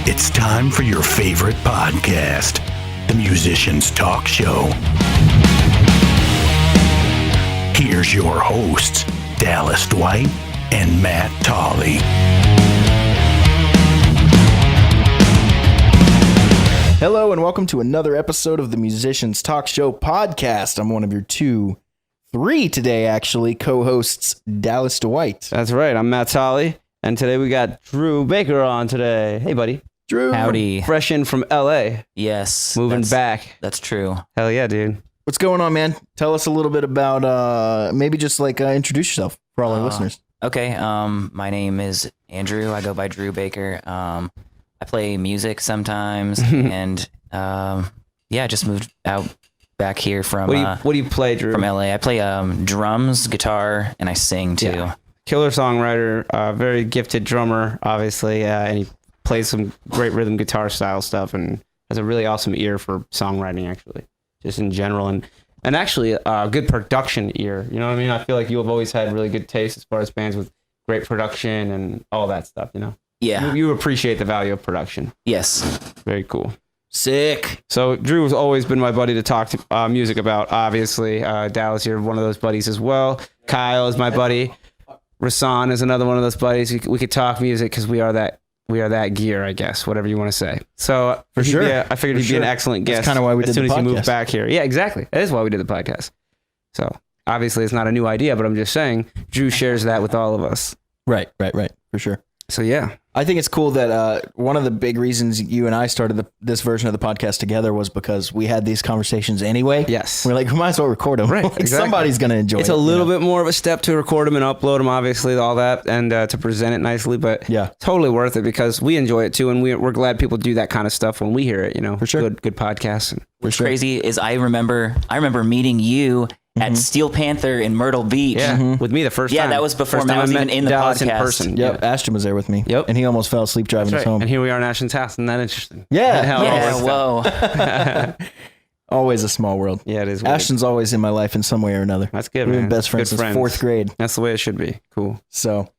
It's time for your favorite podcast, The Musicians Talk Show. Here's your hosts, Dallas Dwight and Matt Tolley. Hello and welcome to another episode of the Musicians Talk Show podcast. I'm one of your three today, actually, co-hosts, Dallas Dwight. That's right. I'm Matt Tolley, and today we got Drew Baker on today. Hey, buddy. Drew. Howdy. Fresh in from LA. Yes. Moving back. That's true. Hell yeah, dude. What's going on, man? Tell us a little bit about, maybe just introduce yourself for all our listeners. Okay. My name is Andrew. I go by Drew Baker. I play music sometimes, and I just moved out back here from. What do you play, Drew? From LA. I play drums, guitar, and I sing too. Yeah. Killer songwriter, very gifted drummer, obviously, and he plays some great rhythm guitar style stuff, and has a really awesome ear for songwriting, actually, just in general, and actually a good production ear. You know what I mean? I feel like you have always had really good taste as far as bands with great production and all that stuff. You know? Yeah. You appreciate the value of production. Yes. Very cool. Sick. So Drew has always been my buddy to talk to music about. Obviously, Dallas, you're one of those buddies as well. Kyle is my buddy. Rasan is another one of those buddies. We could talk music because we are that gear, I guess, whatever you want to say. So for sure, I figured he'd be an excellent guest. That's kind of why we did the podcast. As soon as you moved back here. Yeah, exactly. That is why we did the podcast. So obviously, it's not a new idea, but I'm just saying Drew shares that with all of us. Right. For sure. So yeah. I think it's cool that one of the big reasons you and I started this version of the podcast together was because we had these conversations anyway. Yes. We're like, we might as well record them. Right. Like, exactly. Somebody's going to enjoy it. It's a little bit more of a step to record them and upload them, obviously, all that, and to present it nicely, but yeah, totally worth it because we enjoy it too, and we're glad people do that kind of stuff when we hear it, you know. For sure. Good podcasts. What's crazy is I remember meeting you at Steel Panther in Myrtle Beach. Yeah, with me the first time. Yeah, that was before first I was even in the Dallas podcast. in person. Yep, Yeah. Ashton was there with me. Yep. And he almost fell asleep driving us home. And here we are in Ashton's house. Isn't that interesting? Yeah. How it all Yeah, works out. whoa. Always a small world. Yeah, it is weird. Ashton's always in my life in some way or another. That's good, We've man. been best friends Good since fourth grade. That's the way it should be. Cool. So,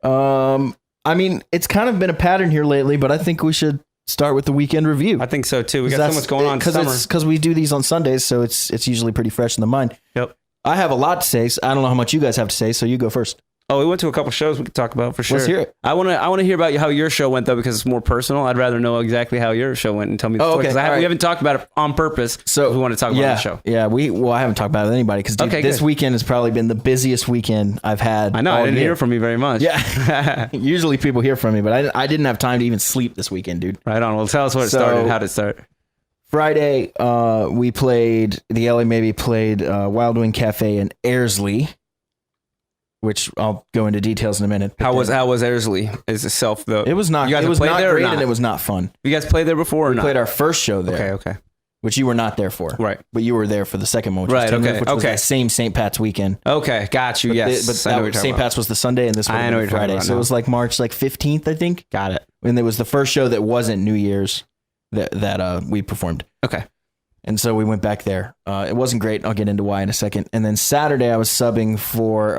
I mean, it's kind of been a pattern here lately, but I think we should start with the weekend review. I think so too. We got so much going on summer. Because we do these on Sundays, so it's usually pretty fresh in the mind. Yep. I have a lot to say. So I don't know how much you guys have to say, so you go first. Oh, we went to a couple shows we could talk about for sure. Let's hear it. I want to hear about how your show went though, because it's more personal. I'd rather know exactly how your show went and tell me the story. Okay. Because we haven't talked about it on purpose. So we want to talk about the show. Yeah, I haven't talked about it with anybody because this weekend has probably been the busiest weekend I've had. I know. I didn't hear from you very much. Yeah. Usually people hear from me, but I didn't have time to even sleep this weekend, dude. Right on. Well, tell us what it started. How did it start? Friday, we played, the LA Maybe played Wild Wing Cafe in Airsley, which I'll go into details in a minute. How was Airsley? Is itself though? It was not. You guys it was not there great, not? and it was not fun. You guys played there before? We played our first show there. Okay. Which you were not there for. Right. But you were there for the second one. Which right. Was which was that same St. Pat's weekend. Okay. Got you. Yes. But St. Pat's was the Sunday, and this was Friday. So it was like March 15th, I think. Got it. And it was the first show that wasn't New Year's that we performed. Okay. And so we went back there. It wasn't great. I'll get into why in a second. And then Saturday, I was subbing for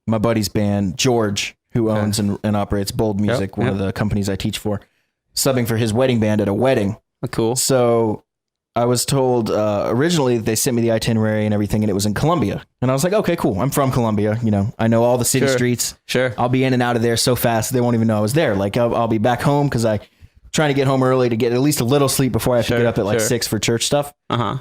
my buddy's band, George, who owns and operates Bold Music, one of the companies I teach for, subbing for his wedding band at a wedding. Oh, cool. So I was told originally they sent me the itinerary and everything, and it was in Columbia. And I was like, okay, cool. I'm from Columbia. You know, I know all the city streets. Sure. I'll be in and out of there so fast they won't even know I was there. Like I'll be back home because I trying to get home early to get at least a little sleep before I have to get up at 6 for church stuff. Uh-huh.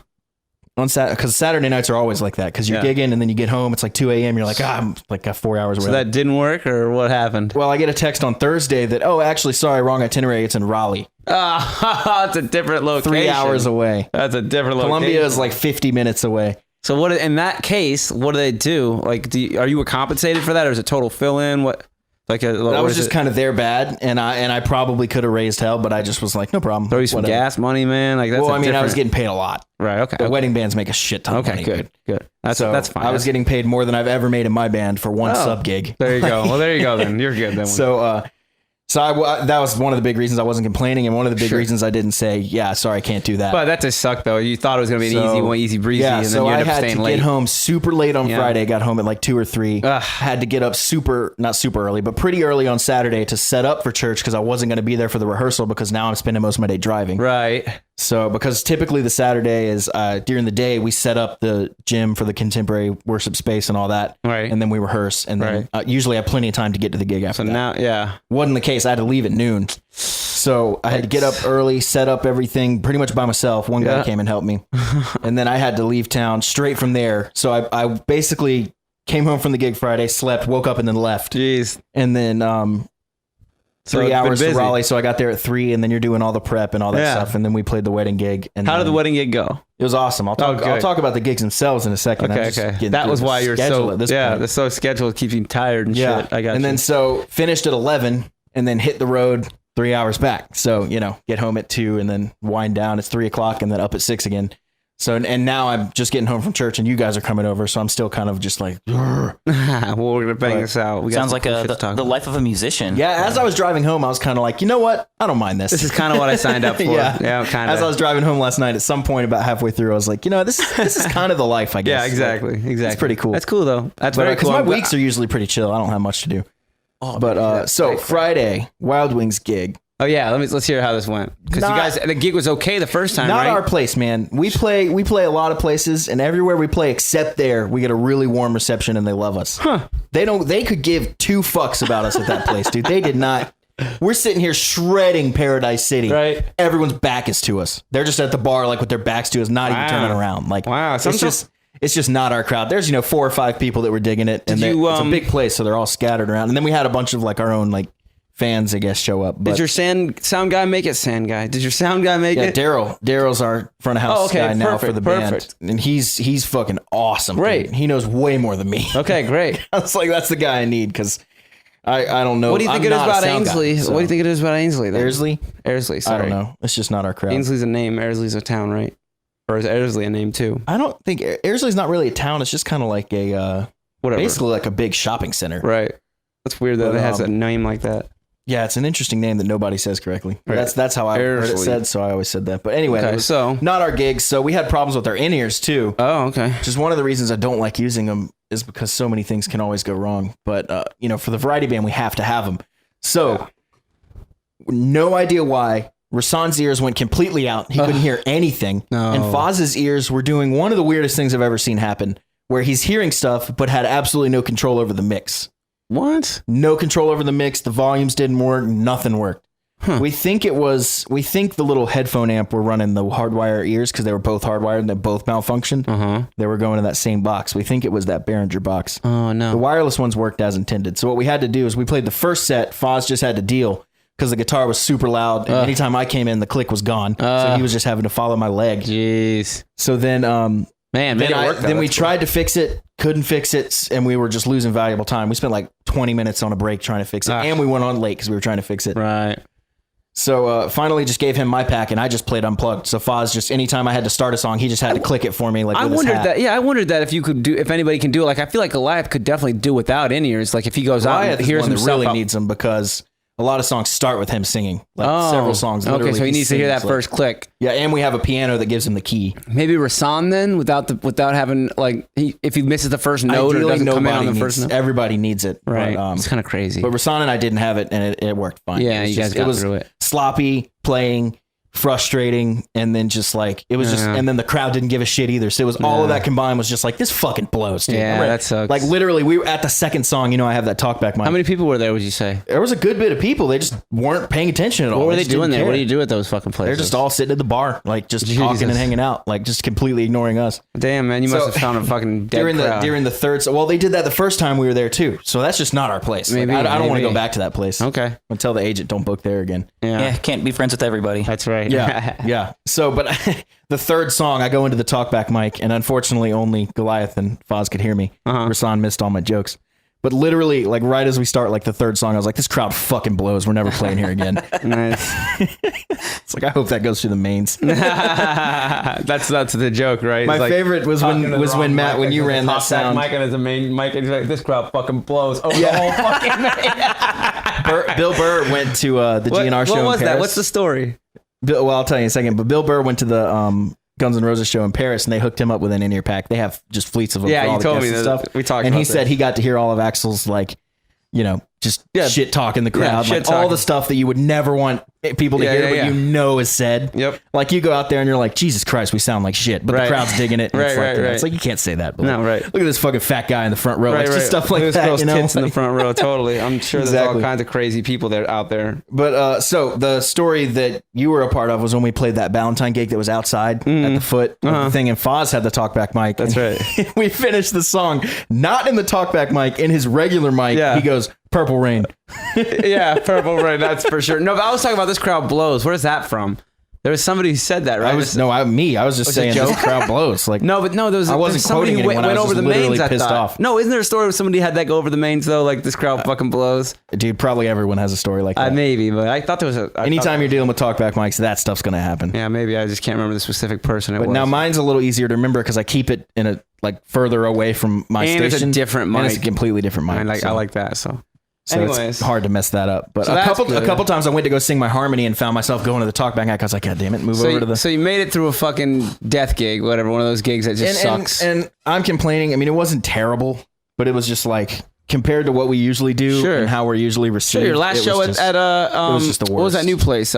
Because Saturday nights are always like that because you're gigging and then you get home, it's like 2 a.m. You're like, I'm like got 4 hours away. So that didn't work, or what happened? Well, I get a text on Thursday that, actually, sorry, wrong itinerary. It's in Raleigh. It's a different location. 3 hours away. That's a different location. Columbia is like 50 minutes away. So what in that case, what do they do? Like, are you compensated for that, or is it total fill in? What? Like I was just kind of there bad, and I probably could have raised hell, but I just was like, no problem. Throw you some gas money, man. Like that's I was getting paid a lot. Right. Okay. The wedding bands make a shit ton of money. Good. That's fine. I was getting paid more than I've ever made in my band for one sub gig. There you go. Well, there you go then. You're good then. So So that was one of the big reasons I wasn't complaining, and one of the big reasons I didn't say, yeah, sorry, I can't do that. But that just sucked though. You thought it was gonna be an easy breezy, and then you ended up staying late. I had to get home super late on Friday. Got home at like 2 or 3. Had to get up not super early, but pretty early on Saturday to set up for church because I wasn't going to be there for the rehearsal because now I'm spending most of my day driving. Right. So because typically the Saturday is during the day we set up the gym for the contemporary worship space and all that, right? And then we rehearse, and then usually I have plenty of time to get to the gig after that. Now, wasn't the case. I had to leave at noon, so I had to get up early, set up everything pretty much by myself. One guy came and helped me, and then I had to leave town straight from there. So I basically came home from the gig Friday, slept, woke up, and then left. Jeez, and then 3 hours to Raleigh, so I got there at 3, and then you're doing all the prep and all that stuff, and then we played the wedding gig. And how did the wedding gig go? It was awesome. I'll talk about the gigs themselves in a second. Okay. That was why you're so the so schedule keeps you tired and shit. I got you. And then so finished at 11, and then hit the road 3 hours back. So get home at 2, and then wind down. It's 3 o'clock, and then up at 6 again. So, and now I'm just getting home from church and you guys are coming over. So I'm still kind of just like, well, we're going to bang this out. We sounds like the life of a musician. Yeah. As I was driving home, I was kind of like, you know what? I don't mind this. This is kind of what I signed up for. Yeah, kind of. As I was driving home last night, at some point about halfway through, I was like, this is kind of the life, I guess. Yeah, exactly. It's pretty cool. That's cool though. That's very cool. Because my weeks are usually pretty chill. I don't have much to do. So Friday, Wild Wings gig. Oh yeah, let's hear how this went. Because you guys, the gig was okay the first time, not right? our place, man. We play a lot of places, and everywhere we play except there, we get a really warm reception, and they love us. Huh? They could give 2 fucks about us at that place, dude. They did not. We're sitting here shredding Paradise City. Right. Everyone's back is to us. They're just at the bar, like with their backs to us, not even turning around. Like, wow, it's just not our crowd. There's 4 or 5 people that were digging it, and it's a big place, so they're all scattered around. And then we had a bunch of like our own like fans, I guess, show up. But did your sound guy make it? Sound guy? Did your sound guy make it? Daryl's our front of house guy now for the band, and he's fucking awesome. Great. Dude. He knows way more than me. Okay, great. I was like, that's the guy I need because I don't know. What do you think it is about Ainsley? So. What do you think it is about Ainsley? Then? Airsley. Sorry. I don't know. It's just not our crowd. Ainsley's a name. Airsley's a town, right? Or is Airsley a name too? I don't think Airsley's not really a town. It's just kind of like a whatever, basically like a big shopping center. Right. That's weird that it has a name like that. Yeah, it's an interesting name that nobody says correctly. Right. That's how I heard it said, so I always said that. But anyway, it was not our gigs, so we had problems with our in-ears too. Oh, okay. Just one of the reasons I don't like using them is because so many things can always go wrong. But for the variety band, we have to have them. So, no idea why. Rasan's ears went completely out. He couldn't hear anything. No. And Foz's ears were doing one of the weirdest things I've ever seen happen, where he's hearing stuff but had absolutely no control over the mix. What? No control over the mix. The volumes didn't work. Nothing worked. Huh. We think the little headphone amp were running the hardwire ears because they were both hardwired and they both malfunctioned. They were going to that same box. We think it was that Behringer box. Oh, no. The wireless ones worked as intended. So what we had to do is we played the first set. Foz just had to deal because the guitar was super loud. And anytime I came in, the click was gone. So he was just having to follow my leg. Jeez. So then, then we tried to fix it, couldn't fix it, and we were just losing valuable time. We spent like 20 minutes on a break trying to fix it, and we went on late because we were trying to fix it. Right. So finally just gave him my pack, and I just played unplugged. So Foz just, anytime I had to start a song, he just had to click it for me. Like I wondered that. Yeah, I wondered that if anybody can do it. Like I feel like Goliath could definitely do without in-ears. Like if he goes out and hears himself really needs them because a lot of songs start with him singing. Like several songs. Okay, so he needs to hear that first click. Yeah, and we have a piano that gives him the key. Maybe Rasan then, without having like if he misses the first note or doesn't come in on the first note. Everybody needs it. Right. But, it's kind of crazy. But Rasan and I didn't have it, and it worked fine. Yeah, you guys got through it. Sloppy playing, frustrating, and then just like it was and then the crowd didn't give a shit either. So it was all of that combined was just like this fucking blows, dude. Yeah, that sucks. Like literally, we were at the second song. I have that talkback mic. How many people were there? Would you say there was a good bit of people? They just weren't paying attention at all. What were they doing there? What do you do at those fucking places? They're just all sitting at the bar, like just talking and hanging out, like just completely ignoring us. Damn, man, you must have found a fucking dead crowd. During the third. Well, they did that the first time we were there too. So that's just not our place. Maybe I don't want to go back to that place. Okay, I'll tell the agent don't book there again. Yeah, can't be friends with everybody. That's right. Yeah. So, but the third song, I go into the talkback mic, and unfortunately, only Goliath and Foz could hear me. Rasan missed all my jokes. But literally, like right as we start, like the third song, I was like, "This crowd fucking blows. We're never playing here again." Nice. It's like I hope that goes through the mains. That's the joke, right? My favorite was when Matt, when you ran that sound. Mike and as a main mic, and he's like, "This crowd fucking blows." Oh, yeah. The whole fucking Bill Burr went to the GNR show What in was Paris. that? What's the story? Well, I'll tell you in a second. But Bill Burr went to the Guns N' Roses show in Paris, and they hooked him up with an in-ear pack. They have just fleets of them. Yeah, for all you the told guests me and that. stuff. We talked and about he said this. he got to hear all of Axl's just shit talk in the crowd, shit like all talking. the stuff that you would never want people to Yeah, hear, yeah, but yeah. you know is said. Yep. Like you go out there and you're like, Jesus Christ, we sound like shit, but Right. the crowd's digging it. And it's Right, like, right, It's like you can't say that. But No, like, right. Look at this fucking fat guy in the front row. Right, Like, just right. stuff like Look at that. those You know, tits in the front row. Totally. I'm sure there's all Exactly. kinds of crazy people that out there. But so the story that you were a part of was when we played that Valentine gig that was outside at the foot of the thing, and Foz had the talkback mic. That's and we finished the song not in the talkback mic, in his regular mic. Yeah. He goes, "Purple Rain." Yeah, Purple Rain. That's for sure. No, but I was talking about This Crowd Blows. Where's that from? There was somebody who said that, right? I was just Was it saying a joke? this crowd blows. Like No, but no, there was. I wasn't there's somebody quoting who anyone, went I was over just the literally mains. I pissed thought. off. No, isn't there a story where somebody had that go over the mains though? Like This Crowd fucking blows. dude, probably everyone has a story like that. Maybe, but I thought there was a. Anytime you're dealing with talkback mics, that stuff's gonna happen. Yeah, maybe I just can't remember the specific person. But now mine's a little easier to remember because I keep it in a further away from my And it's a station. different And it's a mic. completely different mic. I like that. So So anyways, it's hard to mess that up. But So a that's couple good. times I went to go sing my harmony and found myself going to the talkback act. I was like, God damn it, move over to the. So you made it through a fucking death gig, whatever, one of those gigs that just sucks. And I'm complaining. I mean, it wasn't terrible, but it was just like compared to what we usually do Sure. and how we're usually received. Sure, your last it show was just- at was just the what was that worst. new place?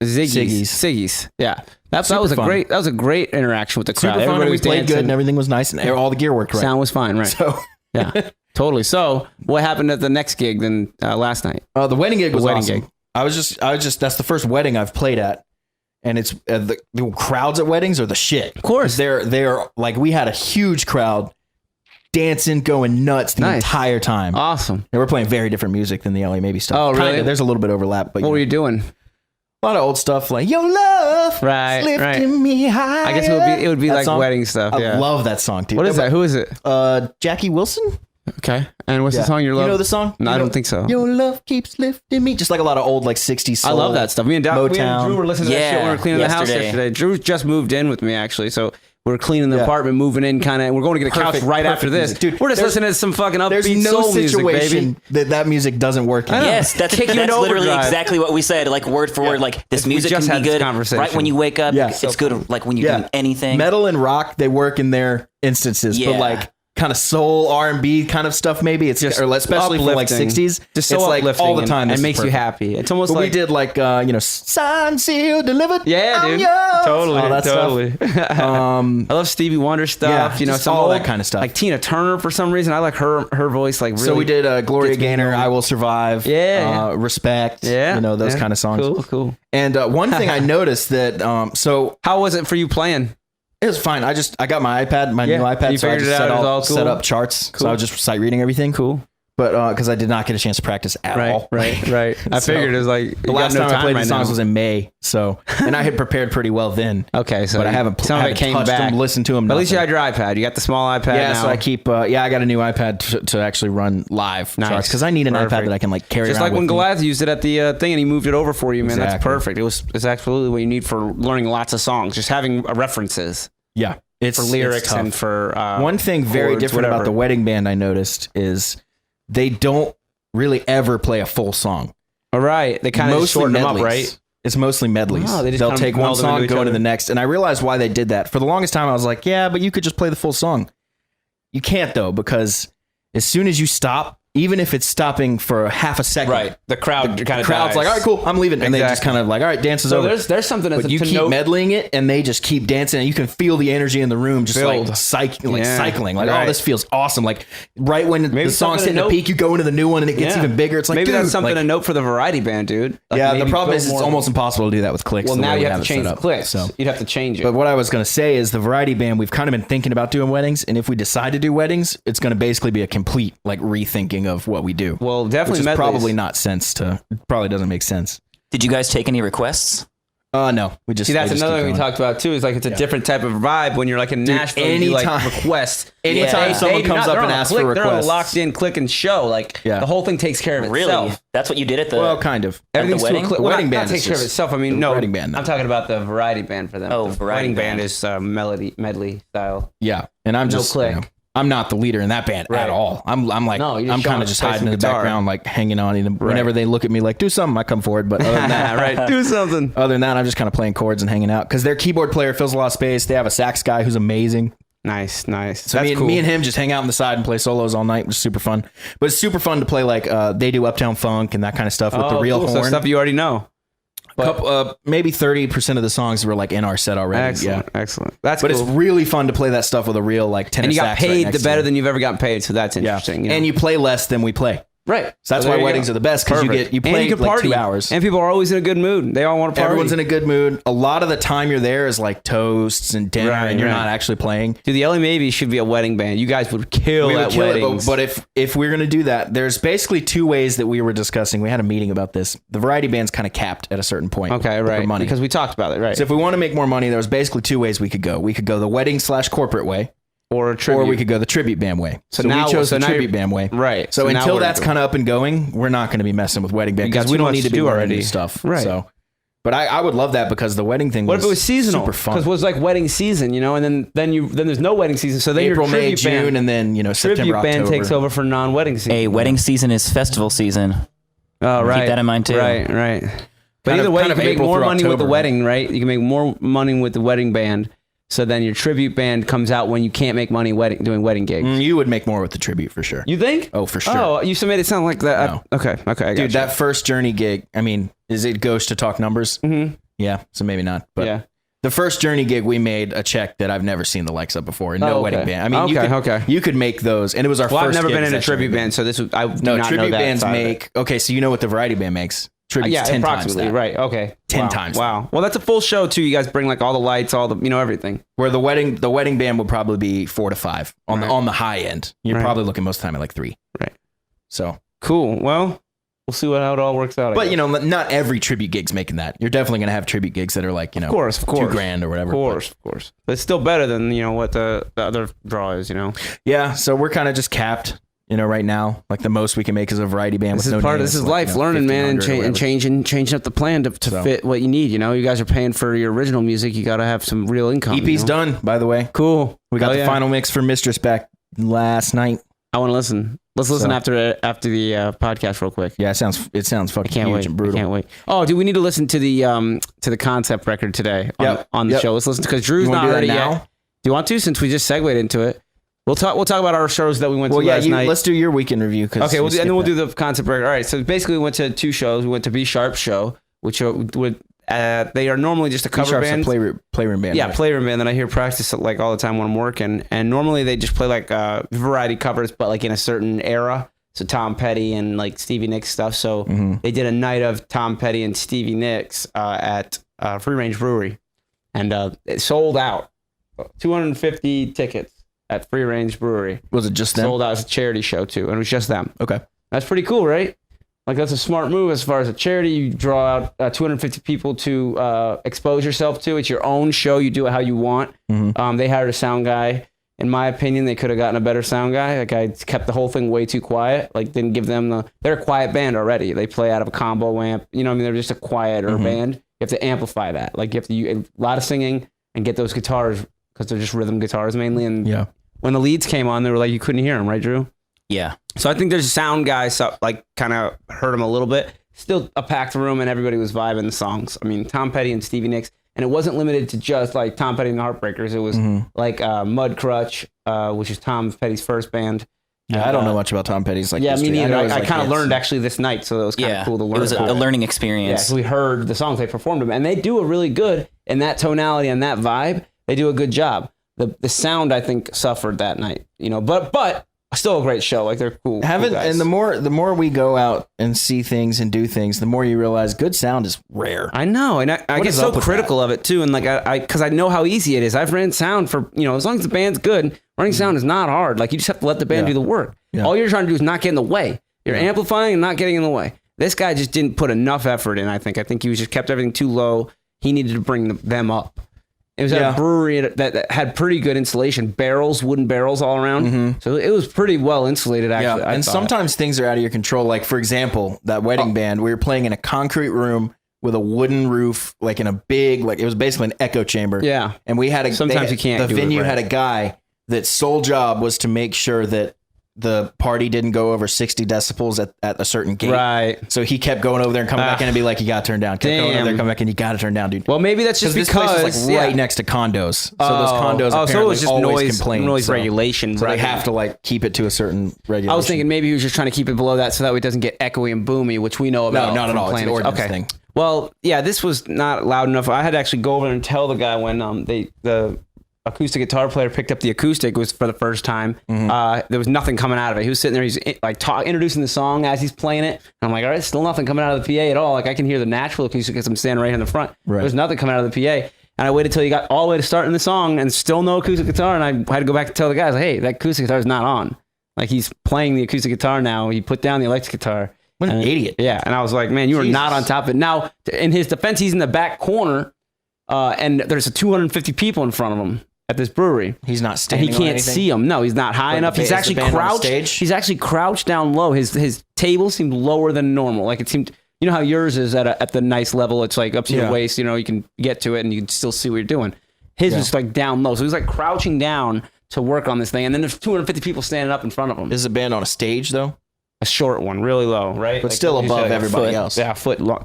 Siggy's. Yeah, that was a fun. great interaction with the crowd. super fun. Everybody And we was played dancing. good and everything was nice and all the gear worked right. Sound was fine, right? So Yeah, totally. So what happened at the next gig then last night? the wedding gig was wedding awesome. gig. I was just that's the first wedding I've played at. And it's the crowds at weddings are the shit. Of course. They're like, we had a huge crowd dancing, going nuts the Nice. entire time. Awesome. And we're playing very different music than the LA Maybe stuff. Oh, really? Kinda, there's a little bit of overlap, but What were you doing? a lot of old stuff like "Your Love Right, is lifting right. me high." I guess it would be That like song? wedding stuff. I Yeah. love that song, dude. What is that? Who is it? Jackie Wilson. Okay. And what's the song? Your Love? You know the song? No, You I know- don't think so. Your love keeps lifting me. Just like a lot of old like 60s soul. I love that stuff. Me and Drew Motown. were listening to that Yeah, shit when we were cleaning the house yesterday. yesterday. Drew just moved in with me actually, so we were cleaning the Yeah. apartment, moving in, kind of. We're going to get a couch Perfect- right perfect after this, music. Dude, We're just there's- listening to some fucking There's upbeat no soul music, baby. situation that music doesn't work in. I know. Yes, that's Kick you that's into literally overdrive. exactly what we said. Like word for word, like this We music just can had be this good conversation. right when you wake up. Yeah. It's good like when you do anything. Metal and rock, they work in their instances, but Yeah. like kind of soul R&B kind of stuff, maybe it's Just or especially from like uplifting. 60s. Just so it's like uplifting all the time. and this is makes you perfect. happy. It's almost But like we did like signed, sealed, delivered. yeah, I'm dude, yours. totally, All that totally. Stuff. I love Stevie Wonder stuff. Yeah, you know, just some all old, that kind of stuff. Like Tina Turner for some reason. I like her voice. Like really. So we did Gloria gets me Gaynor, going. I Will Survive. Yeah, Respect. Yeah, you know those yeah. kind of songs. Cool. And one thing I noticed that so How was it for you playing? it was fine. I got my iPad, my Yeah, new iPad, you so I figured just it out, it was all set cool? up charts. So Cool. I was just sight reading everything. Cool. But because I did not get a chance to practice at all. Right. I So, figured it was like The last time I played these songs was in May, so and I had prepared pretty well then. Okay, so But I haven't, some of it came touched back. them, listened to them. At least you nothing. had your iPad. You got the small iPad Yeah, now. so I keep. I got a new iPad to actually run live Nice. charts because I need an iPad Perfect. that I can like carry Just around like when with me. Goliath used it at the thing and he moved it over for you, man. That's Exactly. perfect. It's absolutely what you need for learning lots of songs. Just having references Yeah, it's for lyrics it's tough. and for One thing very chords, different whatever. about the wedding band I noticed is they don't really ever play a full song. All right, they kind of Mostly shorten them up, medleys. right? It's mostly medleys. Oh, they just They'll kind of take one meld them into song, each go into other. the next, and I realized why they did that. For the longest time, I was like, yeah, but you could just play the full song. You can't though, because as soon as you stop, even if it's stopping for half a second, The crowd kind the of crowd's like, all right, cool, I'm leaving, and they just Exactly. kind of like, all right, dance is So over. there's something But you to keep note. meddling it, and they just keep dancing, and you can feel the energy in the room, just Build. like cycling, Yeah. Like, Right. oh, this feels awesome. Like right when the song's something to hitting a note. peak, you go into the new one, and it gets Yeah. even bigger. It's like, maybe dude, that's something like, to note for the variety band, dude. Like yeah, the maybe problem build is it's more- almost impossible to do that with clicks. Well, the now way we you have to it change set the up. clicks. So. You'd have to change it. But what I was going to say is the variety band, we've kind of been thinking about doing weddings. And if we decide to do weddings, it's going to basically be a complete like rethinking of what we do. Well, definitely which is medleys. probably not sense to, probably doesn't make sense. Did you guys take any requests? No, we just, See, that's they just another keep thing we going. talked about too. Is like it's a different type of vibe when you're like in Nashville. You like anytime- request. anytime someone comes up and asks for They're on a requests. locked in click and show. Like Yeah. the whole thing takes care of Really? itself. That's what you did at the Well, kind of. Everything's the to a wedding? click. The Well, wedding not band takes is care of just- itself. I mean, the no. wedding band, no. I'm talking about the variety band for them. Oh, The variety wedding band band. is medley style. Yeah. And I'm No just, click. I'm not the leader in that band at all. I'm like, No, you're I'm showing kind us of just play hiding some in the guitar. background, like hanging on. And whenever they look at me like, do something, I come forward. But other than that, right. Do something. other than that, I'm just kind of playing chords and hanging out because their keyboard player fills a lot of space. They have a sax guy who's amazing. Nice. So That's cool. me and him just hang out on the side and play solos all night, which is super fun. But it's super fun to play like they do Uptown Funk and that kind of stuff with the real cool. horn. So stuff you already know. Maybe 30% of the songs were like in our set already. Excellent. Yeah. Excellent. That's But cool. it's really fun to play that stuff with a real like tenor And you got sax right paid next the to better you. than you've ever gotten paid. So that's interesting. And you play less than we play. right. So that's there why you weddings go. are the best because Perfect. you play and you can like party. 2 hours. And people are always in a good mood. They all want to party. Everyone's in a good mood. A lot of the time you're there is like toasts and dinner, Right, and you're right. not actually playing. Dude, the LA Maybe should be a wedding band. You guys would kill We would at kill it, weddings. but if we're gonna do that, there's basically 2 ways that we were discussing. We had a meeting about this. The variety band's kind of capped at a certain point. okay, with right. their money. Because we talked about it, right? So if we want to make more money, there was basically 2 ways we could go. We could go the wedding / corporate way, or a tribute. or we could go the tribute band way. So now- we chose so the now tribute you're- band way. Right. So So now until what are you that's doing? kind of up and going, we're not going to be messing with wedding band You got because we too don't much need to to be do learning already. new stuff. Right. So, but I would love that because the wedding thing What was if it was seasonal? super fun. Because it was like wedding season, you know, and then there's no wedding season. So then April, your May, tribute June, band, and then September, tribute October. band takes over for non-wedding season. Hey, wedding season is festival season. Oh, right. that in mind, too. Right. But Kind either of- way, kind you of can make April more through money with the October. wedding, right? You can make more money with the wedding band. So then your tribute band comes out when you can't make money doing wedding gigs. You would make more with the tribute for sure. You think? Oh, for sure. Oh, you made it sound like that. No. Okay, I got Dude, you. that first Journey gig, I mean, is it Ghost to talk numbers? Mm-hmm. Yeah, so maybe not. But Yeah. the first Journey gig, we made a check that I've never seen the likes of before. No Oh, okay. wedding band. I mean, Okay. you could make those, and it was our Well, first I've never gig been as in a that Journey tribute band, so this was, I do No, not tribute know that bands side of it. make, okay, so you know what the variety band makes. Tribute's Yeah, 10 times approximately, that. right? Okay, 10 wow. times Wow. Well, that's a full show too. You guys bring like all the lights, all the everything. Where the wedding band would probably be 4 to 5 on Right. on the high end. You're Right. probably looking most of the time at like 3. Right. So, Cool. Well, we'll see how it all works out. I but guess. you know, not every tribute gig's making that. You're definitely going to have tribute gigs that are like, of course, $2,000 or whatever. Of course. But it's still better than what the other draw is. Yeah, so we're kind of just capped, right now. Like the most we can make is a variety band. This with is no part of names, this is like, life, learning, man, and, 1,500 or whatever. changing up the plan to So. fit what you need. You guys are paying for your original music. You got to have some real income. EP's done, by the way. Cool. We got Oh, the yeah. final mix for Mistress back last night. I want to listen. Let's listen So. after the podcast real quick. Yeah, it sounds fucking Can't huge wait. and brutal. I can't wait. Oh, dude, we need to listen to the concept record today on the Yep. show. Let's listen because Drew's You not wanna do heard it that now? yet. Do you want to? Since we just segued into it, we'll talk about our shows that we went Well, to yeah, last night. let's do your weekend review. Okay, and then we'll do the concept record. All right, so basically we went to 2 shows. We went to B Sharp's show, which would they are normally just a cover band. Playroom band. Yeah, right? playroom band that I hear practice like all the time when I'm working. And normally they just play like variety covers, but like in a certain era. So Tom Petty and like Stevie Nicks stuff. So they did a night of Tom Petty and Stevie Nicks at Free Range Brewery, and it sold out. 250 tickets at Free Range Brewery. Was it just them? Sold out as a charity show too, and it was just them. Okay. That's pretty cool, right? Like that's a smart move as far as a charity. You draw out 250 people to expose yourself to. It's your own show. You do it how you want. They hired a sound guy. In my opinion, they could have gotten a better sound guy. That guy kept the whole thing way too quiet. Like didn't give them they're a quiet band already. They play out of a combo amp. They're just a quieter band. You have to amplify that. Like you have to a lot of singing and get those guitars because they're just rhythm guitars mainly. And Yeah. when the leads came on, they were like you couldn't hear them, right, Drew? Yeah. So I think there's a sound guy, so like kind of hurt him a little bit. Still a packed room and everybody was vibing the songs. I mean, Tom Petty and Stevie Nicks, and it wasn't limited to just like Tom Petty and the Heartbreakers. It was like Mud Crutch, which is Tom Petty's first band. Yeah, I don't know much about Tom Petty's like. Yeah, me history. neither. know I, his, like, kind of hits. learned actually this night, so it was kind of Yeah. cool to learn. It was about a learning Yeah, experience. so we heard the songs, they performed them, and they do a really good in that tonality and that vibe. They do a good job. The sound I think suffered that night, but still a great show. Like they're cool. Haven't cool guys. and the more we go out and see things and do things, the more you realize good sound is rare. I know, and I What get is so up with critical of it too, and like because I know how easy it is. I've ran sound for as long as the band's good, running sound is not hard. Like you just have to let the band Yeah. do the work. Yeah. All you're trying to do is not get in the way. You're amplifying and not getting in the way. This guy just didn't put enough effort in. I think he was just kept everything too low. He needed to bring them up. It was at Yeah. a brewery that had pretty good insulation, wooden barrels all around. So it was pretty well insulated. Actually, Yeah, I and thought. sometimes things are out of your control. Like for example, that wedding band, we were playing in a concrete room with a wooden roof, like in a big, like it was basically an echo chamber. Yeah. and we had Sometimes you can't The do it venue right. had a guy that sole job was to make sure that the party didn't go over 60 decibels at a certain gate. Right. So he kept going over there and coming back in and be like, you got to turn down. Kept going over there, Damn. coming back in, you got to turn down, dude. Well, maybe that's just this because place is like right next to condos. So those condos so it apparently was just always complain. noise so, regulation. So right? they have to like keep it to a certain regulation. I was thinking maybe he was just trying to keep it below that so that way it doesn't get echoey and boomy, which we know about. No, not at from all. It's an playing. ordinance thing. Well, yeah, this was not loud enough. I had to actually go over and tell the guy when the acoustic guitar player picked up the acoustic was for the first time. There was nothing coming out of it. He was sitting there, he's like introducing the song as he's playing it. And I'm like, all right, still nothing coming out of the PA at all. Like I can hear the natural acoustic because I'm standing right in the front. Right. There's nothing coming out of the PA. And I waited till he got all the way to starting the song and still no acoustic guitar. And I had to go back to tell the guys, like, hey, that acoustic guitar is not on. Like he's playing the acoustic guitar now. He put down the electric guitar. What an idiot. Yeah. And I was like, man, you are not on top of it. Now, in his defense, he's in the back corner and there's 250 people in front of him at this brewery. He's not And standing. he on can't anything? see him. No, he's not high Like, enough. is He's the actually band on the crouched. stage? He's actually crouched down low. His table seemed lower than normal. Like it seemed, you know how yours is at the nice level. It's like up to your Yeah. waist. You know, you can get to it and you can still see what you're doing. His was like down low. So he's like crouching down to work on this thing. And then there's 250 people standing up in front of him. This is a band on a stage though. A short one, really low, right? But still you above said, like a everybody foot. else. Yeah,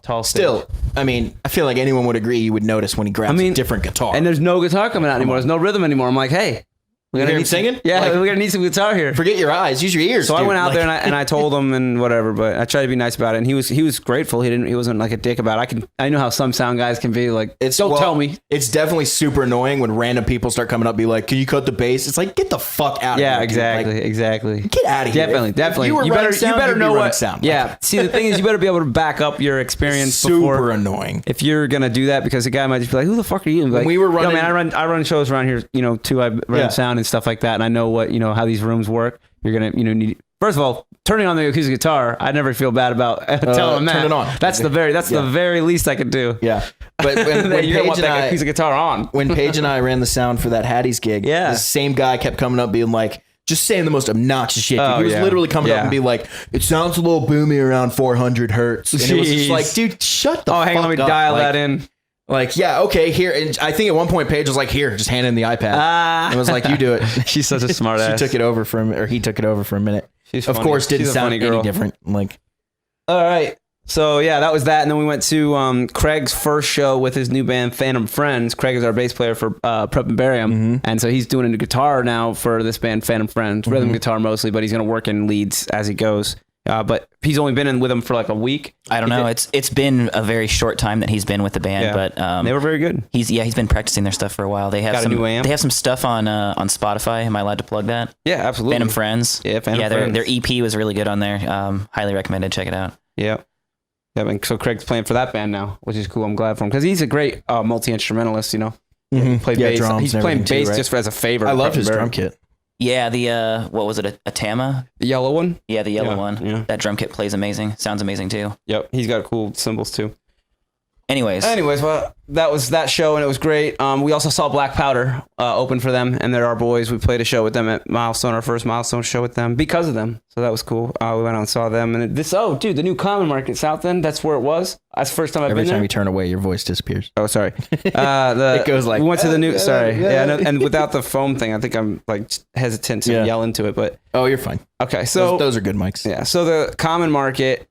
tall. stage. Still, I mean, I feel like anyone would agree you would notice when he grabs a different guitar. And there's no guitar coming out anymore. There's no rhythm anymore. I'm like, hey, we're You hear him need some- singing? Yeah, Like- we're gonna need some guitar here. Forget your eyes, use your ears. So I dude. went out Like- there and I told him and whatever, but I tried to be nice about it. And he was grateful. He wasn't like a dick about it. I know how some sound guys can be like, don't tell me. It's definitely super annoying when random people start coming up and be like, can you cut the bass? It's like, get the fuck out of here. Yeah, dude. exactly, Like, exactly. get out of here. Definitely. If you were better running sound, you'd be know running what. sound. Yeah. See, the thing is, you better be able to back up your experience Super before. annoying. If you're gonna do that, because the guy might just be like, "Who the fuck are you?" And be like, we were "Yo, running- man, I run shows around here, too. I run sound and stuff like that, and I know what how these rooms work. You're gonna, need. First of all, turning on the acoustic guitar, I never feel bad about telling him that. turn it on. That's the very least I could do. Yeah. But when You're gonna want Paige and that acoustic guitar on. when Paige and I ran the sound for that Hattie's gig, Yeah. the same guy kept coming up being like, just saying the most obnoxious shit. Oh, he was yeah. literally coming up Yeah. and be like, it sounds a little boomy around 400 hertz. And it was just Jeez. like, dude, shut the Oh, fuck hang on, let me up. dial Like- that in. Like, yeah, okay, here. And I think at one point Paige was like, here, just hand him the iPad. And was like, you do it. She's such a smart She ass. took it over he took it over for a minute. She's Of funny. course, didn't She's a sound funny any girl. different. Like, All right. So yeah, that was that, and then we went to Craig's first show with his new band Phantom Friends. Craig is our bass player for Prep and Barium, and so he's doing a guitar now for this band Phantom Friends, rhythm guitar mostly, but he's gonna work in leads as he goes. But he's only been in with them for like a week. I don't know. It's been a very short time that he's been with the band, Yeah. but They were very good. he's been practicing their stuff for a while. They have Got a some new amp? They have some stuff on Spotify. Am I allowed to plug that? Yeah, absolutely. Phantom Friends. Yeah, Phantom Friends. Their EP was really good on there. Highly recommended. Check it out. Yeah. Yeah, and so Craig's playing for that band now, which is cool. I'm glad for him because he's a great multi-instrumentalist, He played Yeah, bass. drums He's and playing everything bass too, right? just as a favor. I love to his Prep and drum Barium. kit. Yeah, the what was it? A Tama? The yellow one? Yeah, the yellow Yeah, one. yeah. That drum kit plays amazing. Sounds amazing too. Yep. He's got cool cymbals too. Anyways, Well, that was that show, and it was great. We also saw Black Powder open for them, and they're our boys. We played a show with them at Milestone, our first Milestone show with them because of them. So that was cool. We went out and saw them, and dude, the new Common Market South End. That's where it was. That's the first time I've Every been time there. you turn away, your voice disappears. Oh, sorry. It goes like, we went to the new. Sorry, and without the foam thing, I think I'm like hesitant to yell into it. But Oh, you're fine. okay, so Those are good mics. yeah, so the Common Market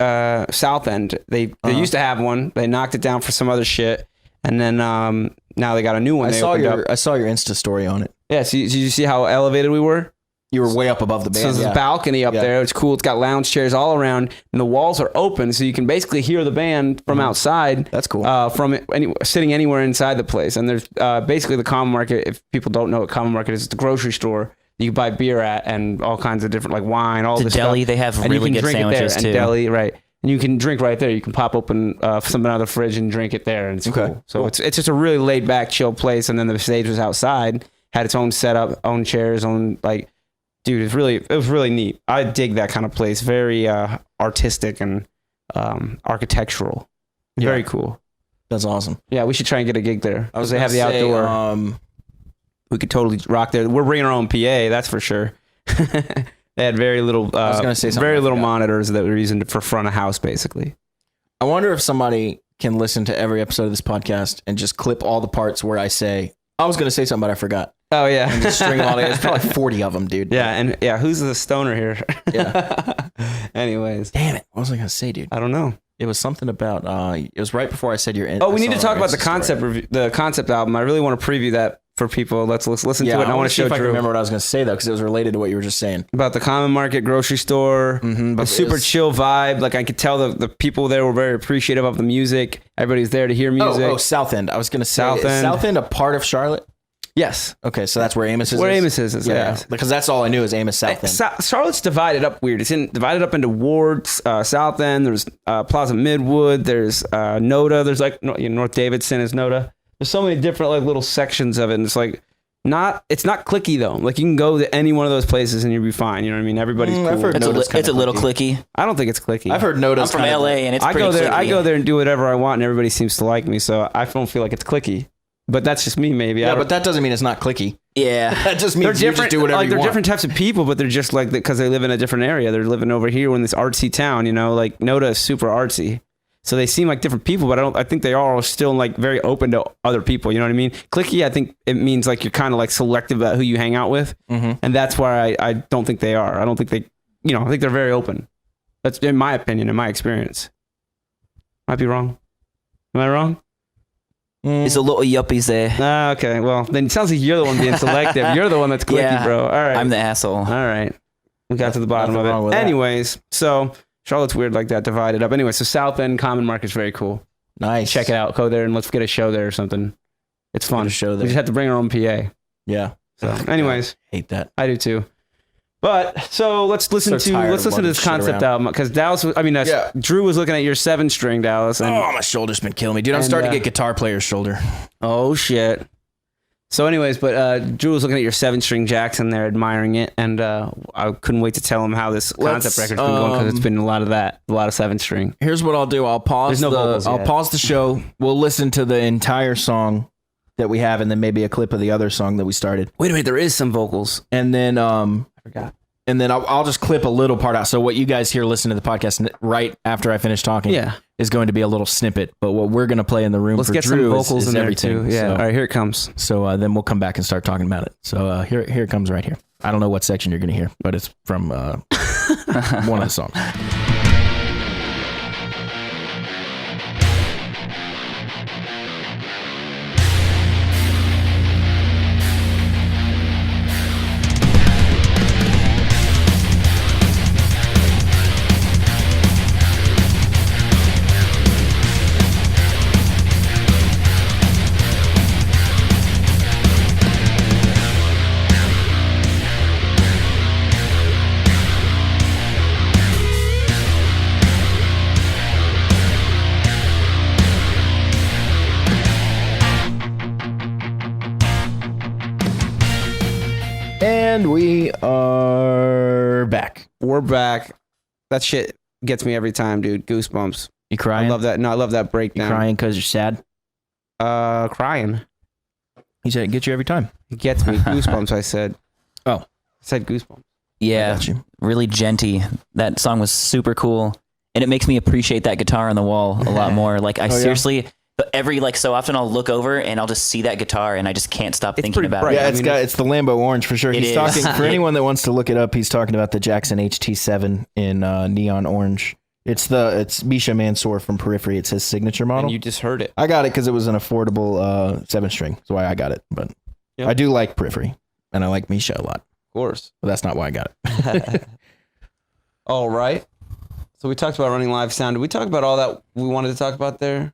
South End, they used to have one. They knocked it down for some other shit, and then now they got a new one. I They saw opened your up. I saw your Insta story on it. Yeah, so did you see how elevated we were? You were way up above the band. So there's yeah. a balcony up Yeah. there. It's cool. It's got lounge chairs all around, and the walls are open, so you can basically hear the band from outside. That's cool. From sitting anywhere inside the place. And there's basically the Common Market. If people don't know what Common Market is, it's the grocery store you can buy beer at and all kinds of different like wine, all The this deli, stuff. they have And you really can good drink it there. sandwiches, And too. deli, right? And you can drink right there. You can pop open something out of the fridge and drink it there, and it's Okay. cool. So it's just a really laid back, chill place. And then the stage was outside, had its own setup, own chairs, own like. Dude, it was really neat. I dig that kind of place. Very artistic and architectural. Very cool. That's awesome. Yeah, we should try and get a gig there. I was They have the gonna say, outdoor. We could totally rock there. We're bringing our own PA, that's for sure. They had very little. I was gonna say something very I little forgot. monitors that were using for front of house, basically. I wonder if somebody can listen to every episode of this podcast and just clip all the parts where I say, I was going to say something, but I forgot. Oh yeah. and just string them all together. There's probably 40 of them, dude. Yeah, and who's the stoner here? Yeah. Anyways, Damn it. What was I going to say, dude? I don't know. It was something about, it was right before I said you're in. Oh, we need to talk about the concept review, the concept album. I really want to preview that for people. Let's listen to it. And I want to show if I can Drew remember what I was going to say, though, because it was related to what you were just saying. about the Common Market grocery store. But A super chill vibe. Like I could tell the people there were very appreciative of the music. Everybody's there to hear music. Oh, South End. I was going to say, South is End. South End a part of Charlotte? Yes. Okay, so that's where Amos is. Where Amos is. Yeah, because that's all I knew is Amos South End. Charlotte's divided up weird. It's divided up into wards. South End. There's Plaza Midwood. There's Noda. There's like North Davidson is Noda. There's so many different like little sections of it. And it's like it's not cliquey though. Like you can go to any one of those places and you'll be fine. You know what I mean? Everybody's cool. I've heard It's Noda's a little clicky. I don't think it's cliquey. I've heard Noda's I'm from LA and it's pretty clicky. I go there and do whatever I want and everybody seems to like me. So I don't feel like it's cliquey. But that's just me, maybe. Yeah, but that doesn't mean it's not clicky. Yeah. That just They're means you different. just do whatever Like you they're want. different types of people, but they're just like because they live in a different area. They're living over here in this artsy town. You know, like Noda is super artsy, so they seem like different people. But I think they are still like very open to other people. You know what I mean? Clicky, I think it means like you're kind of like selective about who you hang out with, and that's why I don't think they are. I don't think they, I think they're very open. That's in my opinion, in my experience. Might be wrong. Am I wrong? There's a lot of yuppies there. Okay. Well, then it sounds like you're the one being selective. You're the one that's clicky, Yeah. bro. All right. I'm the asshole. All right. We got to the bottom Nothing wrong of with it. that. Anyways, so Charlotte's weird like that, divided up. Anyway, so South End Common Market's very cool. Nice. Check it out. Go there and let's get a show there or something. It's fun. Get a show We there. just have to bring our own PA. Yeah. So, anyways, Hate that. I do too. But so let's listen So tired of to lugging this shit concept around. album because Dallas. Yeah. Drew was looking at your 7-string, Dallas. And, Oh, my shoulder's been killing me, dude. I'm And, starting to get guitar player's shoulder. Oh shit. So anyways, but Drew was looking at your 7-string Jackson there, admiring it, and I couldn't wait to tell him how this concept record's been going because it's been a lot of 7-string. Here's what I'll do. I'll pause. There's no vocals I'll yet. pause the show. We'll listen to the entire song that we have, and then maybe a clip of the other song that we started, Wait a minute, there is some vocals. and then I forgot. and then I'll just clip a little part out. So what you guys hear listening to the podcast right after I finish talking, Yeah. is going to be a little snippet. But what we're gonna play in the room Let's for get Drew some vocals is in there everything. too. Yeah. So, All right, here it comes. so then we'll come back and start talking about it. So here it comes right here. I don't know what section you're gonna hear, but it's from one of the songs. And we are back. We're back. That shit gets me every time, dude. Goosebumps. You crying? I love that. No, I love that You breakdown. crying because you're sad? Crying. He said it gets you every time. It gets me goosebumps. I said. Oh. I said goosebumps. Yeah. Got you. Really genty. That song was super cool. And it makes me appreciate that guitar on the wall a lot more. Like I yeah? seriously, but every so often I'll look over and I'll just see that guitar and I just can't stop It's thinking pretty about bright. it. Yeah, I mean, it's the Lambo Orange for sure. It He's is. talking for anyone that wants to look it up. He's talking about the Jackson HT7 in neon orange. It's Misha Mansour from Periphery. It's his signature model. And you just heard it. I got it because it was an affordable 7-string. That's why I got it. But Yep. I do like Periphery, and I like Misha a lot. Of course. But that's not why I got it. All right. So we talked about running live sound. Did we talk about all that we wanted to talk about there?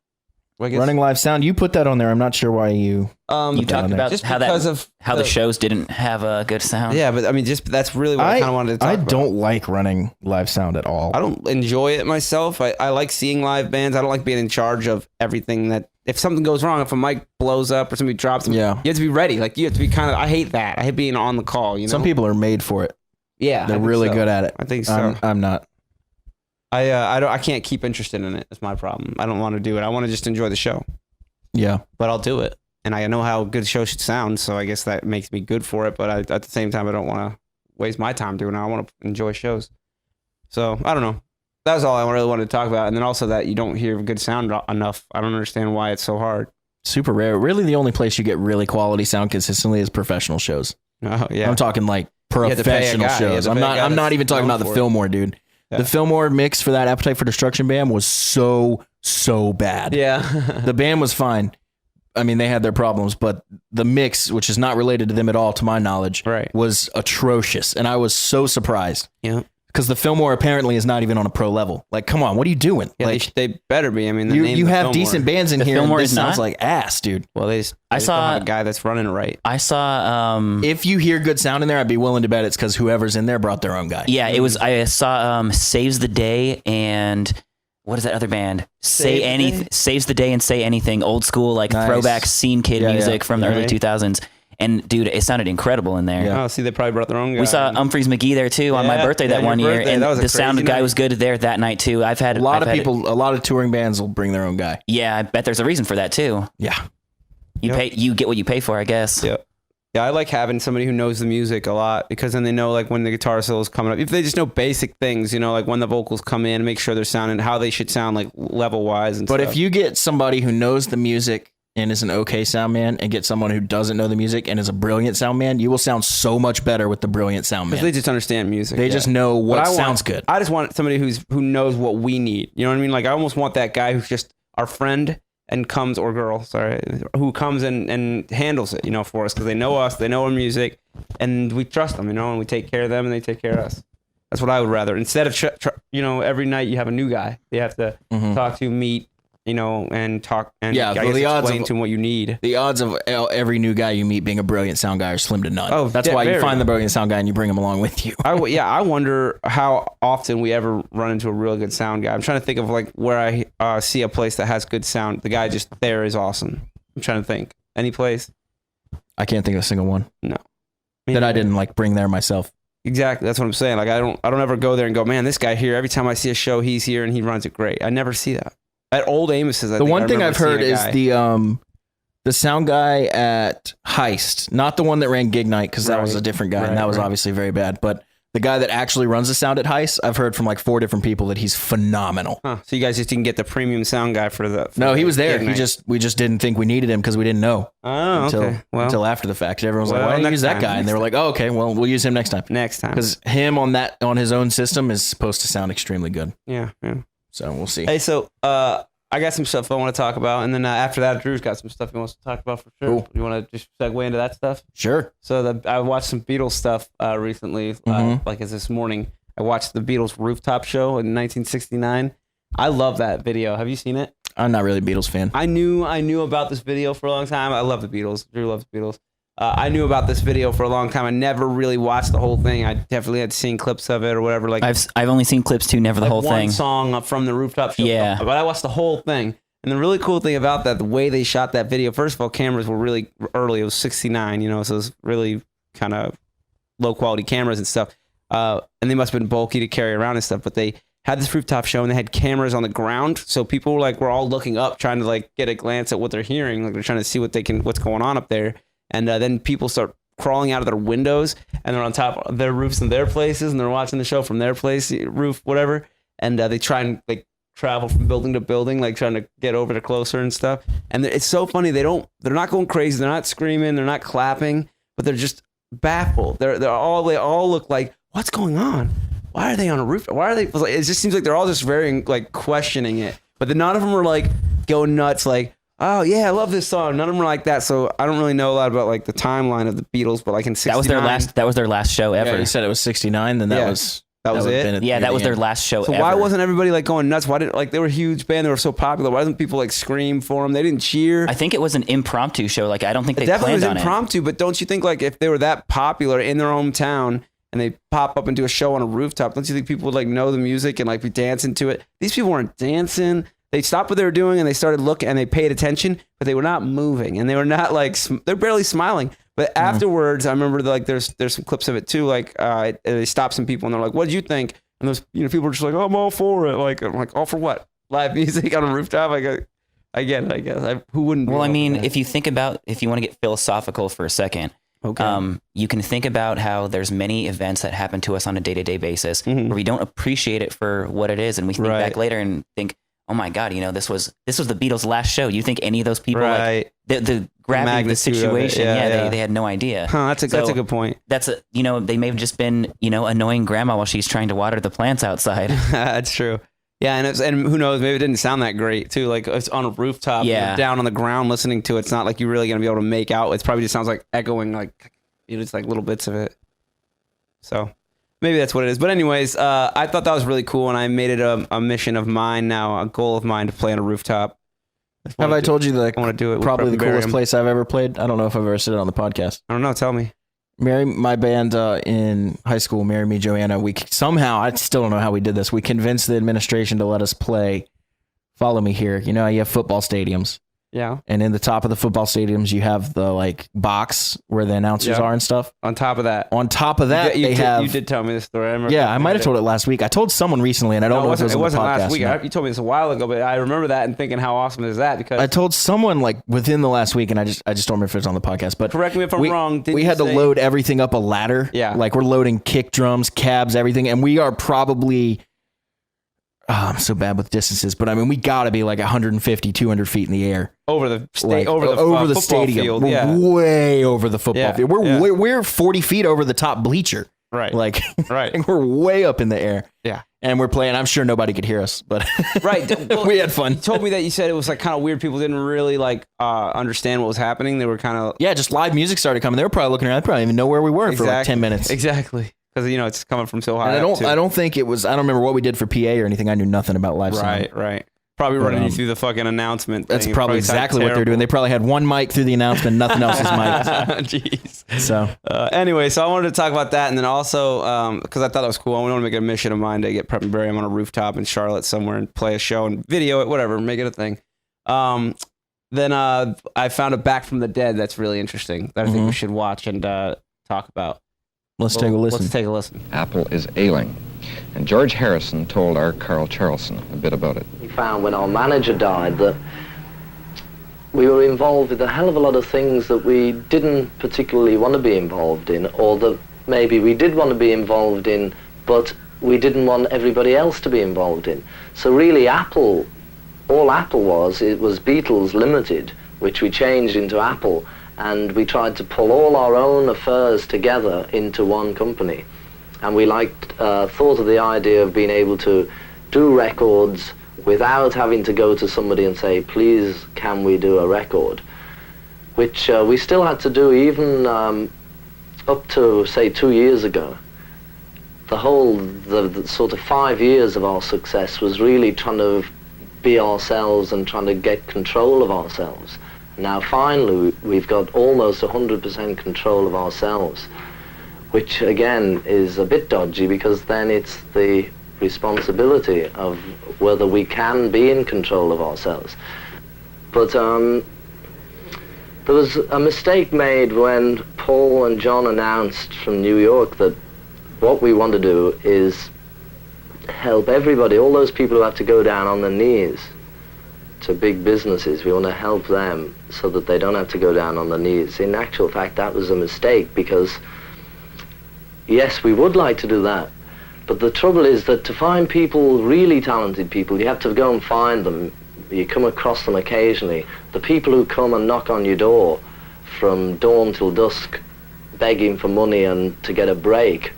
I guess. Running live sound. You put that on there. I'm not sure why you. You talked about just how because of the shows didn't have a good sound. Yeah, but I mean, just that's really what I kind of wanted to talk I about. don't like running live sound at all. I don't enjoy it myself. I like seeing live bands. I don't like being in charge of everything. That if something goes wrong, if a mic blows up or somebody drops, Yeah. you have to be ready. Like you have to be kind of. I hate that. I hate being on the call. You know, Some people are made for it. yeah, They're I think really so. good at it. I think so. I'm not. I can't keep interested in it. That's my problem. I don't want to do it. I want to just enjoy the show, Yeah. but I'll do it. And I know how good a show should sound, so I guess that makes me good for it. But at the same time, I don't want to waste my time doing it. I want to enjoy shows. So I don't know. That's all I really wanted to talk about. And then also that you don't hear good sound enough. I don't understand why it's so hard. super rare. Really, the only place you get really quality sound consistently is professional shows. Oh yeah. I'm talking like professional shows. I'm not even talking about the Fillmore, dude. Yeah. The Fillmore mix for that Appetite for Destruction band was so bad. Yeah. The band was fine. I mean, they had their problems, but the mix, which is not related to them at all, to my knowledge, was atrocious. And I was so surprised. Yeah. Because the Fillmore apparently is not even on a pro level. Like, come on, what are you doing? Yeah, like, they better be. I mean, you have decent bands in here. Fillmore and this is sounds not? like ass, dude. Well, they I don't saw have a guy that's running it right. I saw. If you hear good sound in there, I'd be willing to bet it's because whoever's in there brought their own guy. Yeah, it was. I saw Saves the Day and what is that other band? Saves the Day and Say Anything. Old school like throwback scene kid music from the early 2000s. And dude, it sounded incredible in there. Yeah. Oh, see, they probably brought their own guy. We saw Humphreys McGee there too on my birthday that one year, and the sound guy was good there that night too. I've had a lot of touring bands will bring their own guy. Yeah, I bet there's a reason for that too. Yeah, you get what you pay for, I guess. Yeah. Yeah, I like having somebody who knows the music a lot because then they know like when the guitar solo is coming up. If they just know basic things, you know, like when the vocals come in, make sure they're sounding how they should sound, like level wise and stuff. But if you get somebody who knows the music and is an okay sound man and get someone who doesn't know the music and is a brilliant sound man, you will sound so much better with the brilliant sound man. Because they just understand music. They just know what sounds good. I just want somebody who knows what we need. You know what I mean? Like I almost want that guy who's just our friend and comes, or girl, sorry, who comes and handles it, you know, for us because they know us, they know our music, and we trust them, you know, and we take care of them and they take care of us. That's what I would rather. Instead of, you know, every night you have a new guy you have to talk to, meet, you know, and talk and explain to him what you need. The odds of every new guy you meet being a brilliant sound guy are slim to none. Oh, that's why you find the brilliant sound guy and you bring him along with you. I wonder how often we ever run into a real good sound guy. I'm trying to think of like where I see a place that has good sound. The guy just there is awesome. I'm trying to think. Any place? I can't think of a single one. No. That I didn't like bring there myself. Exactly. That's what I'm saying. Like I don't ever go there and go, man, this guy here, every time I see a show, he's here and he runs it great. I never see that. At Old Amos's, the one thing I've heard is the sound guy at Heist, not the one that ran Gig Night because that was a different guy and that was obviously very bad. But the guy that actually runs the sound at Heist, I've heard from like 4 different people that he's phenomenal. Huh. So you guys just didn't get the premium sound guy for the? No, he was there. We just didn't think we needed him because we didn't know. Oh, okay. Until after the fact, everyone was like, "Why don't you use that guy?" And they were like, "Oh, okay. Well, we'll use him next time." Next time, because him on his own system is supposed to sound extremely good. Yeah. So we'll see. Hey, so I got some stuff I want to talk about, and then after that, Drew's got some stuff he wants to talk about for sure. Cool. You want to just segue into that stuff? Sure. So I watched some Beatles stuff recently, like as this morning. I watched the Beatles rooftop show in 1969. I love that video. Have you seen it? I'm not really a Beatles fan. I knew about this video for a long time. I love the Beatles. Drew loves the Beatles. I knew about this video for a long time. I never really watched the whole thing. I definitely had seen clips of it or whatever. Like I've only seen clips too, never the whole thing. One song from the rooftop show. Yeah. But I watched the whole thing. And the really cool thing about that, the way they shot that video, first of all, cameras were really early. It was 69, you know, so it was really kind of low quality cameras and stuff. And they must have been bulky to carry around and stuff, but they had this rooftop show and they had cameras on the ground. So people were all looking up, trying to like get a glance at what they're hearing. Like they're trying to see what's going on up there. And then people start crawling out of their windows and they're on top of their roofs in their places and they're watching the show from their place, roof, whatever. And they try and like travel from building to building, like trying to get over to closer and stuff. And it's so funny. They're not going crazy. They're not screaming. They're not clapping, but they're just baffled. They all look like, what's going on? Why are they on a roof? Why are they? It just seems like they're all just very like questioning it. But then none of them were like going nuts. Like, oh yeah, I love this song. None of them were like that. So I don't really know a lot about like the timeline of the Beatles. But like in 69, that was their last show ever. Yeah, you said it was 69. Then that was it. Yeah, that was their last show. So ever. Why wasn't everybody like going nuts? Why didn't they were a huge band? They were so popular. Why didn't people like scream for them? They didn't cheer. I think it was an impromptu show. Like I don't think they definitely planned was on impromptu. But don't you think like if they were that popular in their hometown and they pop up and do a show on a rooftop, don't you think people would like know the music and like be dancing to it? These people weren't dancing. They stopped what they were doing and they started looking and they paid attention, but they were not moving and they were not like they're barely smiling. But afterwards, I remember like there's some clips of it too. Like they stopped some people and they're like, "What did you think?" And those people were just like, "Oh, I'm all for it." Like I'm like, "All for what? Live music on a rooftop?" I get it. I guess who wouldn't? Well, I mean, if you want to get philosophical for a second. Okay. You can think about how there's many events that happen to us on a day-to-day basis where we don't appreciate it for what it is. And we think back later and think, oh my God, this was the Beatles' last show. You think any of those people, right. the gravity of the situation, they had no idea. Huh, that's a good point. They may have just been, annoying grandma while she's trying to water the plants outside. That's true. Yeah, and who knows, maybe it didn't sound that great too. Like it's on a rooftop, you're down on the ground listening to it. It's not like you're really gonna be able to make out. It probably just sounds like echoing, like it's like little bits of it. So maybe that's what it is. But anyways, I thought that was really cool, and I made it a mission of mine now, a goal of mine to play on a rooftop. Have I told you that I want to do it? probably the coolest place I've ever played? I don't know if I've ever said it on the podcast. I don't know. Tell me. My band in high school, Marry Me Joanna, we somehow, I still don't know how we did this. We convinced the administration to let us play Follow Me Here. You have football stadiums. Yeah. And in the top of the football stadiums, you have the box where the announcers are and stuff. On top of that, you did tell me this story. I might have told it last week. I told someone recently, and I don't know if it wasn't last week. You told me this a while ago, but I remember that and thinking, how awesome is that? Because I told someone within the last week, and I just don't remember if it was on the podcast. But correct me if I'm wrong. We had to load everything up a ladder. Yeah. We're loading kick drums, cabs, everything, and we are probably. I'm so bad with distances, but I mean, we got to be 150, 200 feet in the air over the football stadium. Field. We're way over the football field. We're 40 feet over the top bleacher. Right. Right. We're way up in the air. Yeah. And we're playing. I'm sure nobody could hear us, but right. Well, we had fun. You told me that you said it was kind of weird. People didn't really understand what was happening. They were kind of just live music started coming. They were probably looking around. They probably didn't even know where we were for 10 minutes. Exactly. Because it's coming from so high. And I don't think it was. I don't remember what we did for PA or anything. I knew nothing about live sound. Right. Probably running you through the fucking announcement. That's probably exactly what they're doing. They probably had one mic through the announcement, nothing else is mic'd. Jeez. So anyway, so I wanted to talk about that, and then also because I thought that was cool. I want to make it a mission of mine to get Prep and Barium on a rooftop in Charlotte somewhere and play a show and video it, whatever, make it a thing. Then I found a Back from the Dead that's really interesting that I think we should watch and talk about. Let's take a listen. Let's take a listen. Apple is ailing. And George Harrison told our Carl Charleston a bit about it. We found when our manager died that we were involved with a hell of a lot of things that we didn't particularly want to be involved in, or that maybe we did want to be involved in, but we didn't want everybody else to be involved in. So really Apple, all Apple was, it was Beatles Limited, which we changed into Apple, and we tried to pull all our own affairs together into one company. And we thought of the idea of being able to do records without having to go to somebody and say, please, can we do a record? Which we still had to do even up to, say, 2 years ago. The sort of 5 years of our success was really trying to be ourselves and trying to get control of ourselves. Now finally we've got almost 100% control of ourselves, which again is a bit dodgy because then it's the responsibility of whether we can be in control of ourselves. But there was a mistake made when Paul and John announced from New York that what we want to do is help everybody, all those people who have to go down on their knees to big businesses. We want to help them so that they don't have to go down on their knees. In actual fact, that was a mistake because, yes, we would like to do that, but the trouble is that to find people, really talented people, you have to go and find them. You come across them occasionally. The people who come and knock on your door from dawn till dusk begging for money and to get a break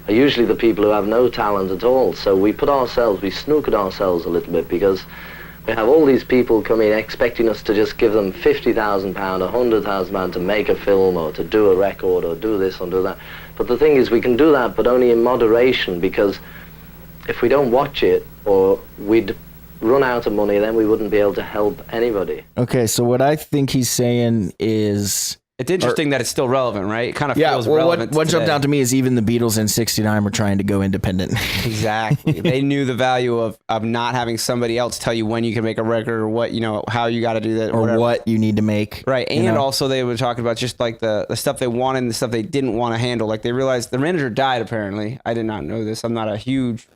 are usually the people who have no talent at all. So we snookered ourselves a little bit because we have all these people coming expecting us to just give them £50,000, £100,000 to make a film or to do a record or do this or do that. But the thing is, we can do that, but only in moderation, because if we don't watch it, or we'd run out of money, then we wouldn't be able to help anybody. Okay, so what I think he's saying is... It's interesting that it's still relevant, right? It kind of feels relevant. What jumped out to me is even the Beatles in '69 were trying to go independent. Exactly. They knew the value of not having somebody else tell you when you can make a record or what, how you got to do that. Or whatever. what you need to make. Right. And also they were talking about just the stuff they wanted and the stuff they didn't want to handle. Like they realized their manager died, apparently. I did not know this. I'm not a huge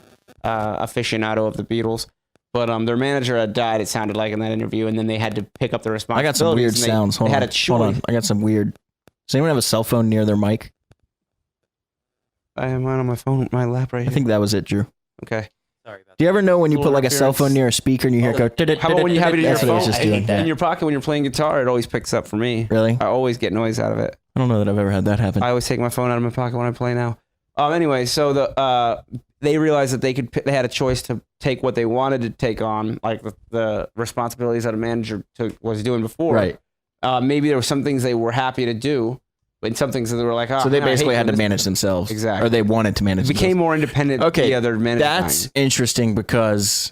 aficionado of the Beatles. But their manager had died, it sounded like, in that interview, and then they had to pick up the responsibility. I got some weird sounds. Hold on. I got some weird... Does anyone have a cell phone near their mic? I have mine on my phone, my lap right here. I think that was it, Drew. Okay. Sorry about Do you ever know when you Little put like a cell phone interference. near a speaker and you hear it go? How about when you have it in your That's what I phone? was just I hate doing. that. In your pocket when you're playing guitar, it always picks up for me. Really? I always get noise out of it. I don't know that I've ever had that happen. I always take my phone out of my pocket when I play now. Anyway, so they realized that they had a choice to take what they wanted to take on, like the responsibilities that a manager was doing before. Right. Maybe there were some things they were happy to do, but some things that they were like, oh, So they man, I basically hate had to doing this. manage themselves. Exactly. Or they wanted to manage Became themselves. more independent. Okay, via their management. That's interesting because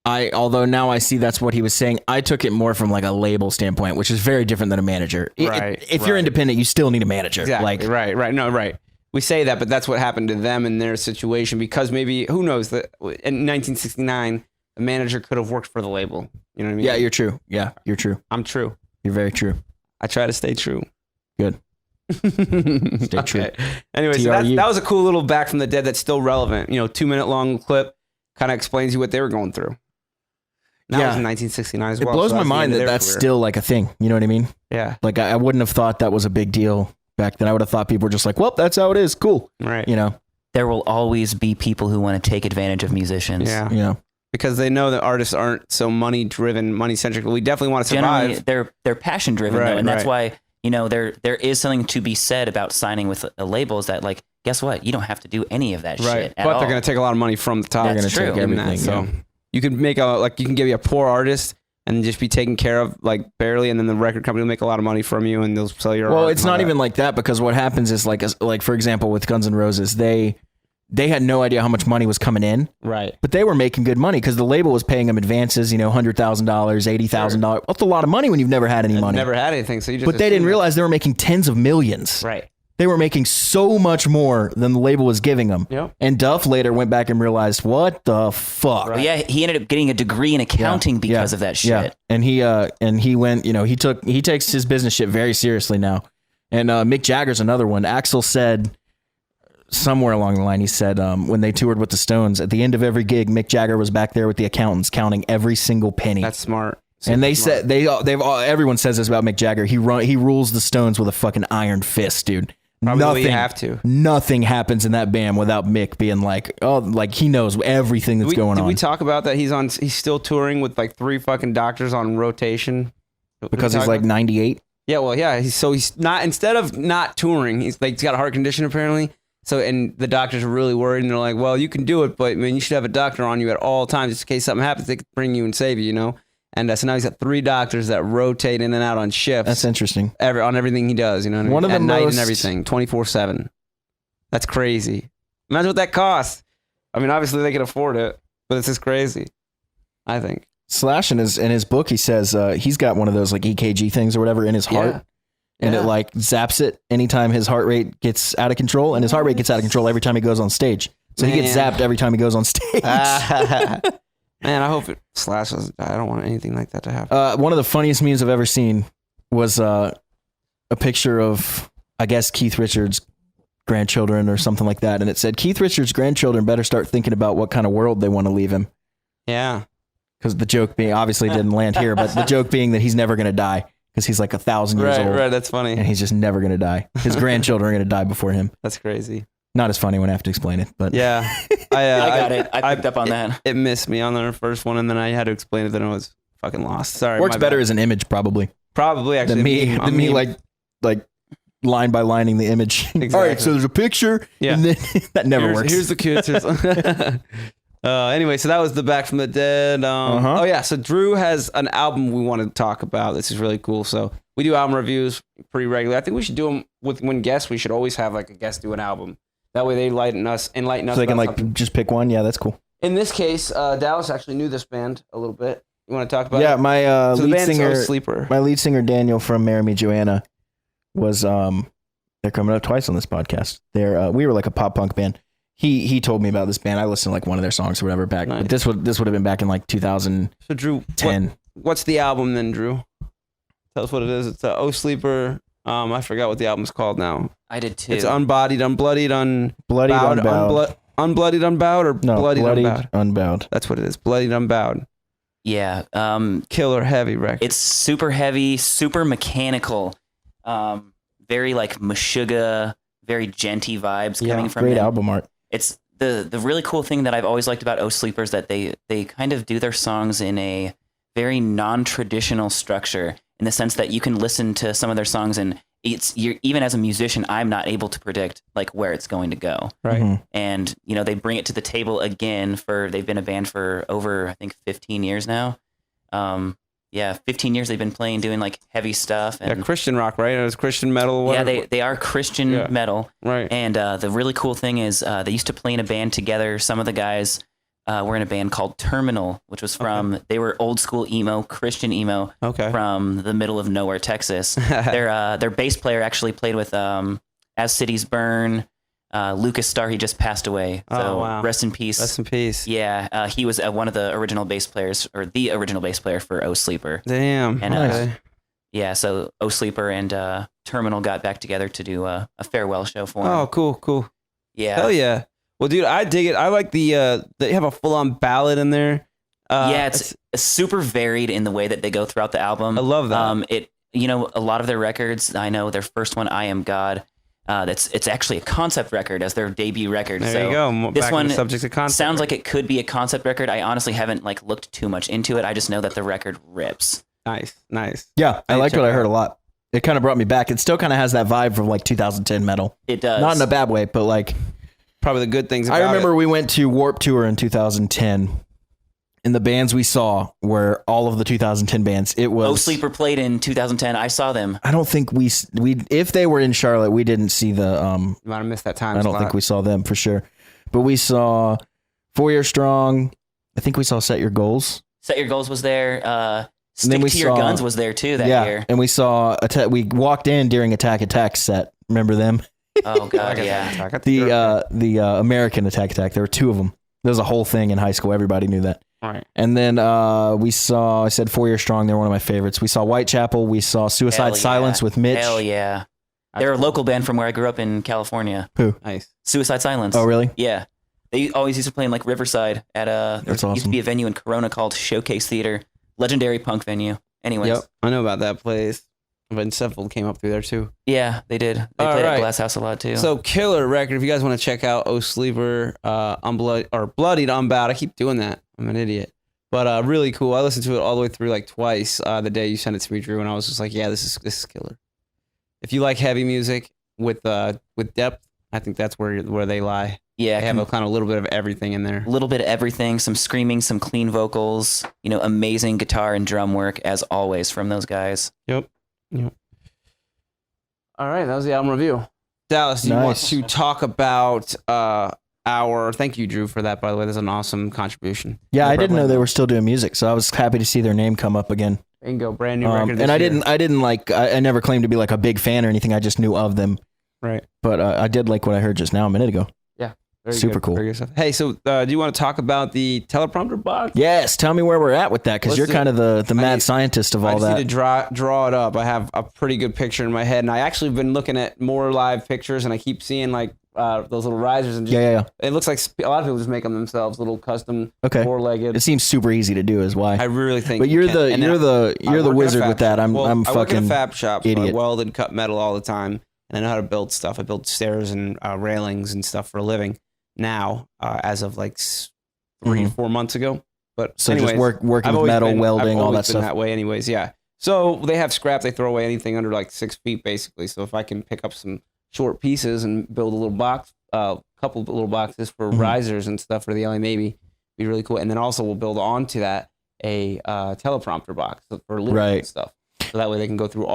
although now I see that's what he was saying, I took it more from like a label standpoint, which is very different than a manager. Right, If you're independent, you still need a manager. Exactly. Like, right. No, right. We say that, but that's what happened to them in their situation because maybe, who knows, that in 1969, a manager could have worked for the label. You know what I mean? yeah, you're true. Yeah, you're true. I'm true. You're very true. I try to stay true. Good. Stay true. Anyway, so that was a cool little Back from the Dead that's still relevant. 2-minute long clip kind of explains you what they were going through. That was in 1969 as well. It blows so my that's the mind end of that their that's career. still like a thing. You know what I mean? Yeah. Like I wouldn't have thought that was a big deal back then. I would have thought people were just like, well, that's how it is. Cool. Right. You know? There will always be people who want to take advantage of musicians. Yeah. You know? Because they know that artists aren't so money driven, money centric. We definitely want to survive. Generally, they're passion driven Right, though, and that's right. why there is something to be said about signing with a label. Is that like, guess what? You don't have to do any of that Right. shit at But all. they're going to take a lot of money from the top. That's They're true. gonna take in everything. that. So yeah. you can make you can give you a poor artist and just be taken care of like barely, and then the record company will make a lot of money from you and they'll sell your art. Well, it's and all not that. even like that because what happens is like for example with Guns N' Roses, they had no idea how much money was coming in, right. but they were making good money because the label was paying them advances, $100,000, $80,000. That's a lot of money when you've never had any money. Never had anything, so you just. But they didn't assume realize they were making tens of millions. that- Right. They were making so much more than the label was giving them. Yep. And Duff later went back and realized, what the fuck? Well, yeah, he ended up getting a degree in accounting because of that shit. Yeah. And he went, he takes his business shit very seriously now. And Mick Jagger's another one. Axl said somewhere along the line, he said when they toured with the Stones, at the end of every gig, Mick Jagger was back there with the accountants counting every single penny. That's smart. and they Super said everyone says this about Mick Jagger. He rules the Stones with a fucking iron fist, dude. Probably you have to. Nothing happens in that band without Mick being like, oh, like he knows everything that's going Did on. we talk about that? He's still touring with like 3 fucking doctors on rotation because Did we he's talk like about- 98. Yeah, well, yeah. He's not, instead of not touring, he's got a heart condition apparently. So, and the doctors are really worried, and they're like, well, you can do it, but I mean, you should have a doctor on you at all times just in case something happens. They could bring you and save you, And so now he's got 3 doctors that rotate in and out on shifts. That's interesting. On everything he does, you know what I mean? One of the At night most- and everything, 24/7. That's crazy. Imagine what that costs. I mean, obviously they can afford it, but it's just crazy. I think. Slash in his book, he says he's got one of those like EKG things or whatever in his heart. Yeah. And Yeah. it like zaps it anytime his heart rate gets out of control, and his heart rate gets out of control every time he goes on stage. So he gets Man. zapped every time he goes on stage. Man, I hope Slash doesn't die. I don't want anything like that to happen. One of the funniest memes I've ever seen was a picture of, I guess, Keith Richards' grandchildren or something like that. And it said, Keith Richards' grandchildren better start thinking about what kind of world they want to leave him. Yeah. Because the joke being, obviously didn't land here, but the joke being that he's never going to die because he's like 1,000 years old. Right. That's funny. And he's just never going to die. His grandchildren are going to die before him. That's crazy. Not as funny when I have to explain it, but Yeah. I got it. I picked up on that. It missed me on the first one, and then I had to explain it. Then I was fucking lost. Sorry. works my better bad. as an image probably Probably actually than me like line by lining the image. Exactly. All right, so there's a picture, Yeah. and then that never works. Here's the kids. Anyway, so that was the Back from the Dead. Oh yeah, so Drew has an album we want to talk about. This is really cool. So we do album reviews pretty regularly. I think we should do them when guests. We should always have like a guest do an album. That way they enlighten us. so they can about like something. just pick one. Yeah, that's cool. In this case, Dallas actually knew this band a little bit. You want to talk about Yeah, it? my So the lead band's singer, Sleeper. my lead singer Daniel from Marry Me Joanna was they're coming up twice on this podcast. We were like a pop punk band. He told me about this band. I listened to like one of their songs or whatever back. Nice. But this would have been back in like 2010. So Drew, what's the album then, Drew? Tell us what it is. It's Oh Sleeper. I forgot what the album's called now. I did too. It's Unbodied, Unbloodied, Bloodied Unbowed. Unbloodied, Unbowed, or No, Bloodied, Bloodied Unbowed? Unbowed. That's what it is. Bloodied, Unbowed. Yeah. Killer heavy record. It's super heavy, super mechanical. Very like Meshuggah, very genty vibes coming from Great him. album art. It's the really cool thing that I've always liked about Oh Sleeper is that they kind of do their songs in a very non-traditional structure, in the sense that you can listen to some of their songs and even as a musician, I'm not able to predict like where it's going to go. Right. Mm-hmm. And, they bring it to the table again they've been a band for over, I think 15 years now. 15 years they've been doing like heavy stuff. And Christian rock, right? It was Christian metal. Whatever. Yeah, they are Christian metal. Right. And the really cool thing is they used to play in a band together. Some of the guys were in a band called Terminal, which was they were old school emo, Christian emo from the middle of nowhere, Texas. Their bass player actually played with As Cities Burn, Lucas Starr. He just passed away. So rest in peace. Rest in peace. Yeah, he was one of the original bass players, or the original bass player for Oh Sleeper. Damn. And so Oh Sleeper and Terminal got back together to do a farewell show for him. Oh, cool. Yeah. Hell yeah. Well, dude, I dig it. I like they have a full-on ballad in there. It's super varied in the way that they go throughout the album. I love that. A lot of their records, I know their first one, I Am God, it's actually a concept record as their debut record. There you go. This one subject to concept sounds like it could be a concept record. I honestly haven't looked too much into it. I just know that the record rips. Nice. Yeah, I liked what I heard a lot. It kind of brought me back. It still kind of has that vibe from 2010 metal. It does. Not in a bad way, but probably the good things about I remember we went to Warped Tour in 2010, and the bands we saw were all of the 2010 bands. It was Oh Sleeper played in 2010. I saw them. I don't think we if they were in Charlotte, we didn't see the You might have missed that time. I don't think we saw them for sure. But we saw 4 Year Strong. I think we saw Set Your Goals. Set Your Goals was there. Stick to Your Guns was there too that year. And we saw we walked in during Attack set. Remember them? Oh god, yeah. The American Attack. There were two of them. There was a whole thing in high school. Everybody knew that. Right. And then we saw, I said 4 Year Strong. They're one of my favorites. We saw Whitechapel. We saw Suicide Silence with Mitch. Hell yeah. They're a local band from where I grew up in California. Who? Nice. Suicide Silence. Oh, really? Yeah. They always used to play in Riverside at That's awesome. Used to be a venue in Corona called Showcase Theater. Legendary punk venue. Anyways. Yep. I know about that place. But Seffold came up through there too. Yeah, they did. They played at Glass House a lot too. So killer record. If you guys want to check out Oh Sleeper, Bloodied Unbowed. I keep doing that. I'm an idiot. But really cool. I listened to it all the way through twice the day you sent it to me, Drew, and I was just like, yeah, this is killer. If you like heavy music with depth, I think that's where they lie. Yeah, they have a little bit of everything in there. A little bit of everything, some screaming, some clean vocals, amazing guitar and drum work as always from those guys. Yep. All right, that was the album review. Dallas, do you want to talk about thank you, Drew, for that, by the way. That's an awesome contribution. Yeah, I didn't know they were still doing music, so I was happy to see their name come up again. Bingo, brand new record. And I never claimed to be a big fan or anything. I just knew of them. Right. But I did like what I heard just now a minute ago. Yeah. Super cool. Very good stuff. Hey, so do you want to talk about the teleprompter box? Yes. Tell me where we're at with that, because you're kind of the mad scientist of all that. I just need to draw it up. I have a pretty good picture in my head, and I actually have been looking at more live pictures, and I keep seeing those little risers. And it looks like a lot of people just make them themselves, little custom four-legged. It seems super easy to do, is why. I really think. But you're the wizard with that. I'm fucking I work in a fab shop. So idiot. I weld and cut metal all the time, and I know how to build stuff. I build stairs and railings and stuff for a living. Now, as of 3 to 4 months ago. But so anyways, just working with metal, welding, all that stuff. That way, anyways, yeah. So they have scrap. They throw away anything under 6 feet, basically. So if I can pick up some short pieces and build a little box, couple of little boxes for risers and stuff for the LA Navy, be really cool. And then also we'll build onto that a teleprompter box for lyrics and stuff. So that way they can go through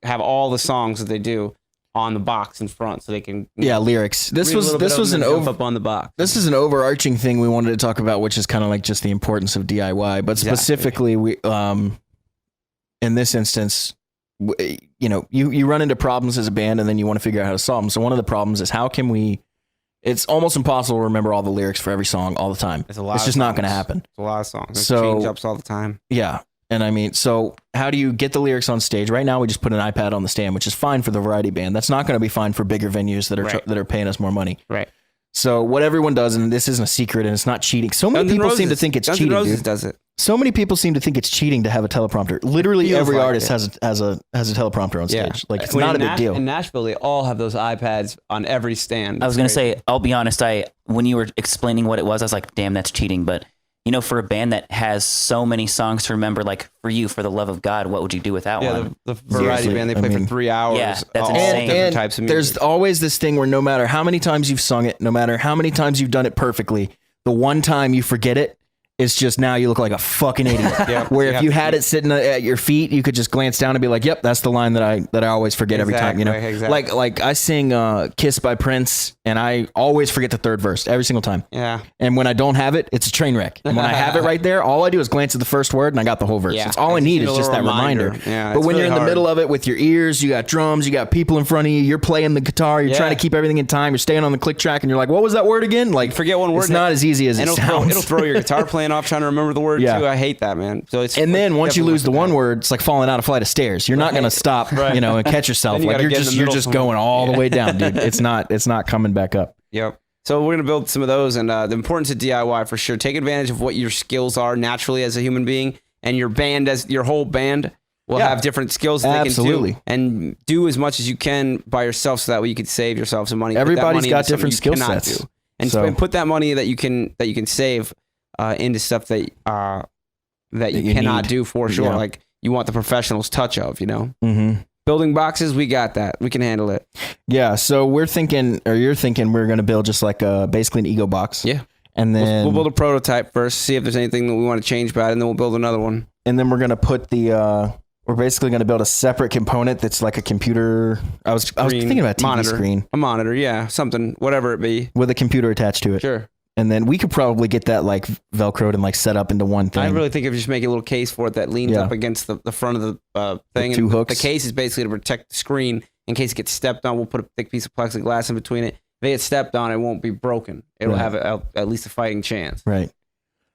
have all the songs that they do on the box in front, so they can lyrics. This was an up on the box. This is an overarching thing we wanted to talk about, which is kind of just the importance of DIY, but specifically we in this instance, you run into problems as a band, and then you want to figure out how to solve them. So one of the problems is it's almost impossible to remember all the lyrics for every song all the time. It's just not going to happen. It's a lot of songs. There's so change ups all the time. Yeah. And so how do you get the lyrics on stage? Right now, we just put an iPad on the stand, which is fine for the variety band. That's not going to be fine for bigger venues that are paying us more money. Right. So what everyone does, and this isn't a secret, and it's not cheating. So many people seem to think it's cheating. Guns N' Roses does it. So many people seem to think it's cheating to have a teleprompter. Literally every artist has a teleprompter on stage. Like it's not a big deal. In Nashville, they all have those iPads on every stand. I was going to say, I'll be honest. When you were explaining what it was, I was like, damn, that's cheating. But for a band that has so many songs to remember, like for you, For the Love of God, what would you do without one? The variety band, they play for 3 hours. Yeah, that's all insane. different types of music. There's always this thing where no matter how many times you've sung it, no matter how many times you've done it perfectly, the one time you forget it, it's just now you look like a fucking idiot. Where if you had it sitting at your feet, you could just glance down and be like, "Yep, that's the line that I always forget every time." Exactly. Like I sing "Kiss" by Prince, and I always forget the third verse every single time. Yeah. And when I don't have it, it's a train wreck. And when I have it right there, all I do is glance at the first word, and I got the whole verse. Yeah. It's all I need is just that reminder. Yeah, but when you're in the hard. middle of it with your ears, you got drums, you got people in front of you, you're playing the guitar, you're trying to keep everything in time, you're staying on the click track, and you're like, "What was that word again?" Like, forget one word. It's not as easy as it sounds. It'll throw your guitar playing off trying to remember the word too. I hate that, man. So it's and then once you lose the one word, it's like falling out a flight of stairs. You're not going to stop, and catch yourself. You like you're just going all the way down, dude. It's not coming back up. Yep. So we're gonna build some of those, and the importance of DIY for sure. Take advantage of what your skills are naturally as a human being, and your band, as your whole band, will have different skills that they can do, and do as much as you can by yourself, so that way you can save yourself some money. Everybody's got different skill sets, and put that money that you can save into stuff that you cannot do for sure. Yeah. Like you want the professional's touch of, Mm-hmm. Building boxes, we got that. We can handle it. Yeah. So you're thinking we're going to build just like basically an ego box. Yeah. And then we'll build a prototype first, see if there's anything that we want to change about it, and then we'll build another one. And then we're going to put we're basically going to build a separate component that's like a computer. I was thinking about TV monitor, screen. A monitor, yeah, something, whatever it be. With a computer attached to it. Sure. And then we could probably get that like Velcroed and like set up into one thing. I really think if you just make a little case for it that leans up against the front of the thing. With two hooks. The case is basically to protect the screen in case it gets stepped on. We'll put a thick piece of plexiglass in between it. If it gets stepped on, it won't be broken. It'll have at least a fighting chance. Right.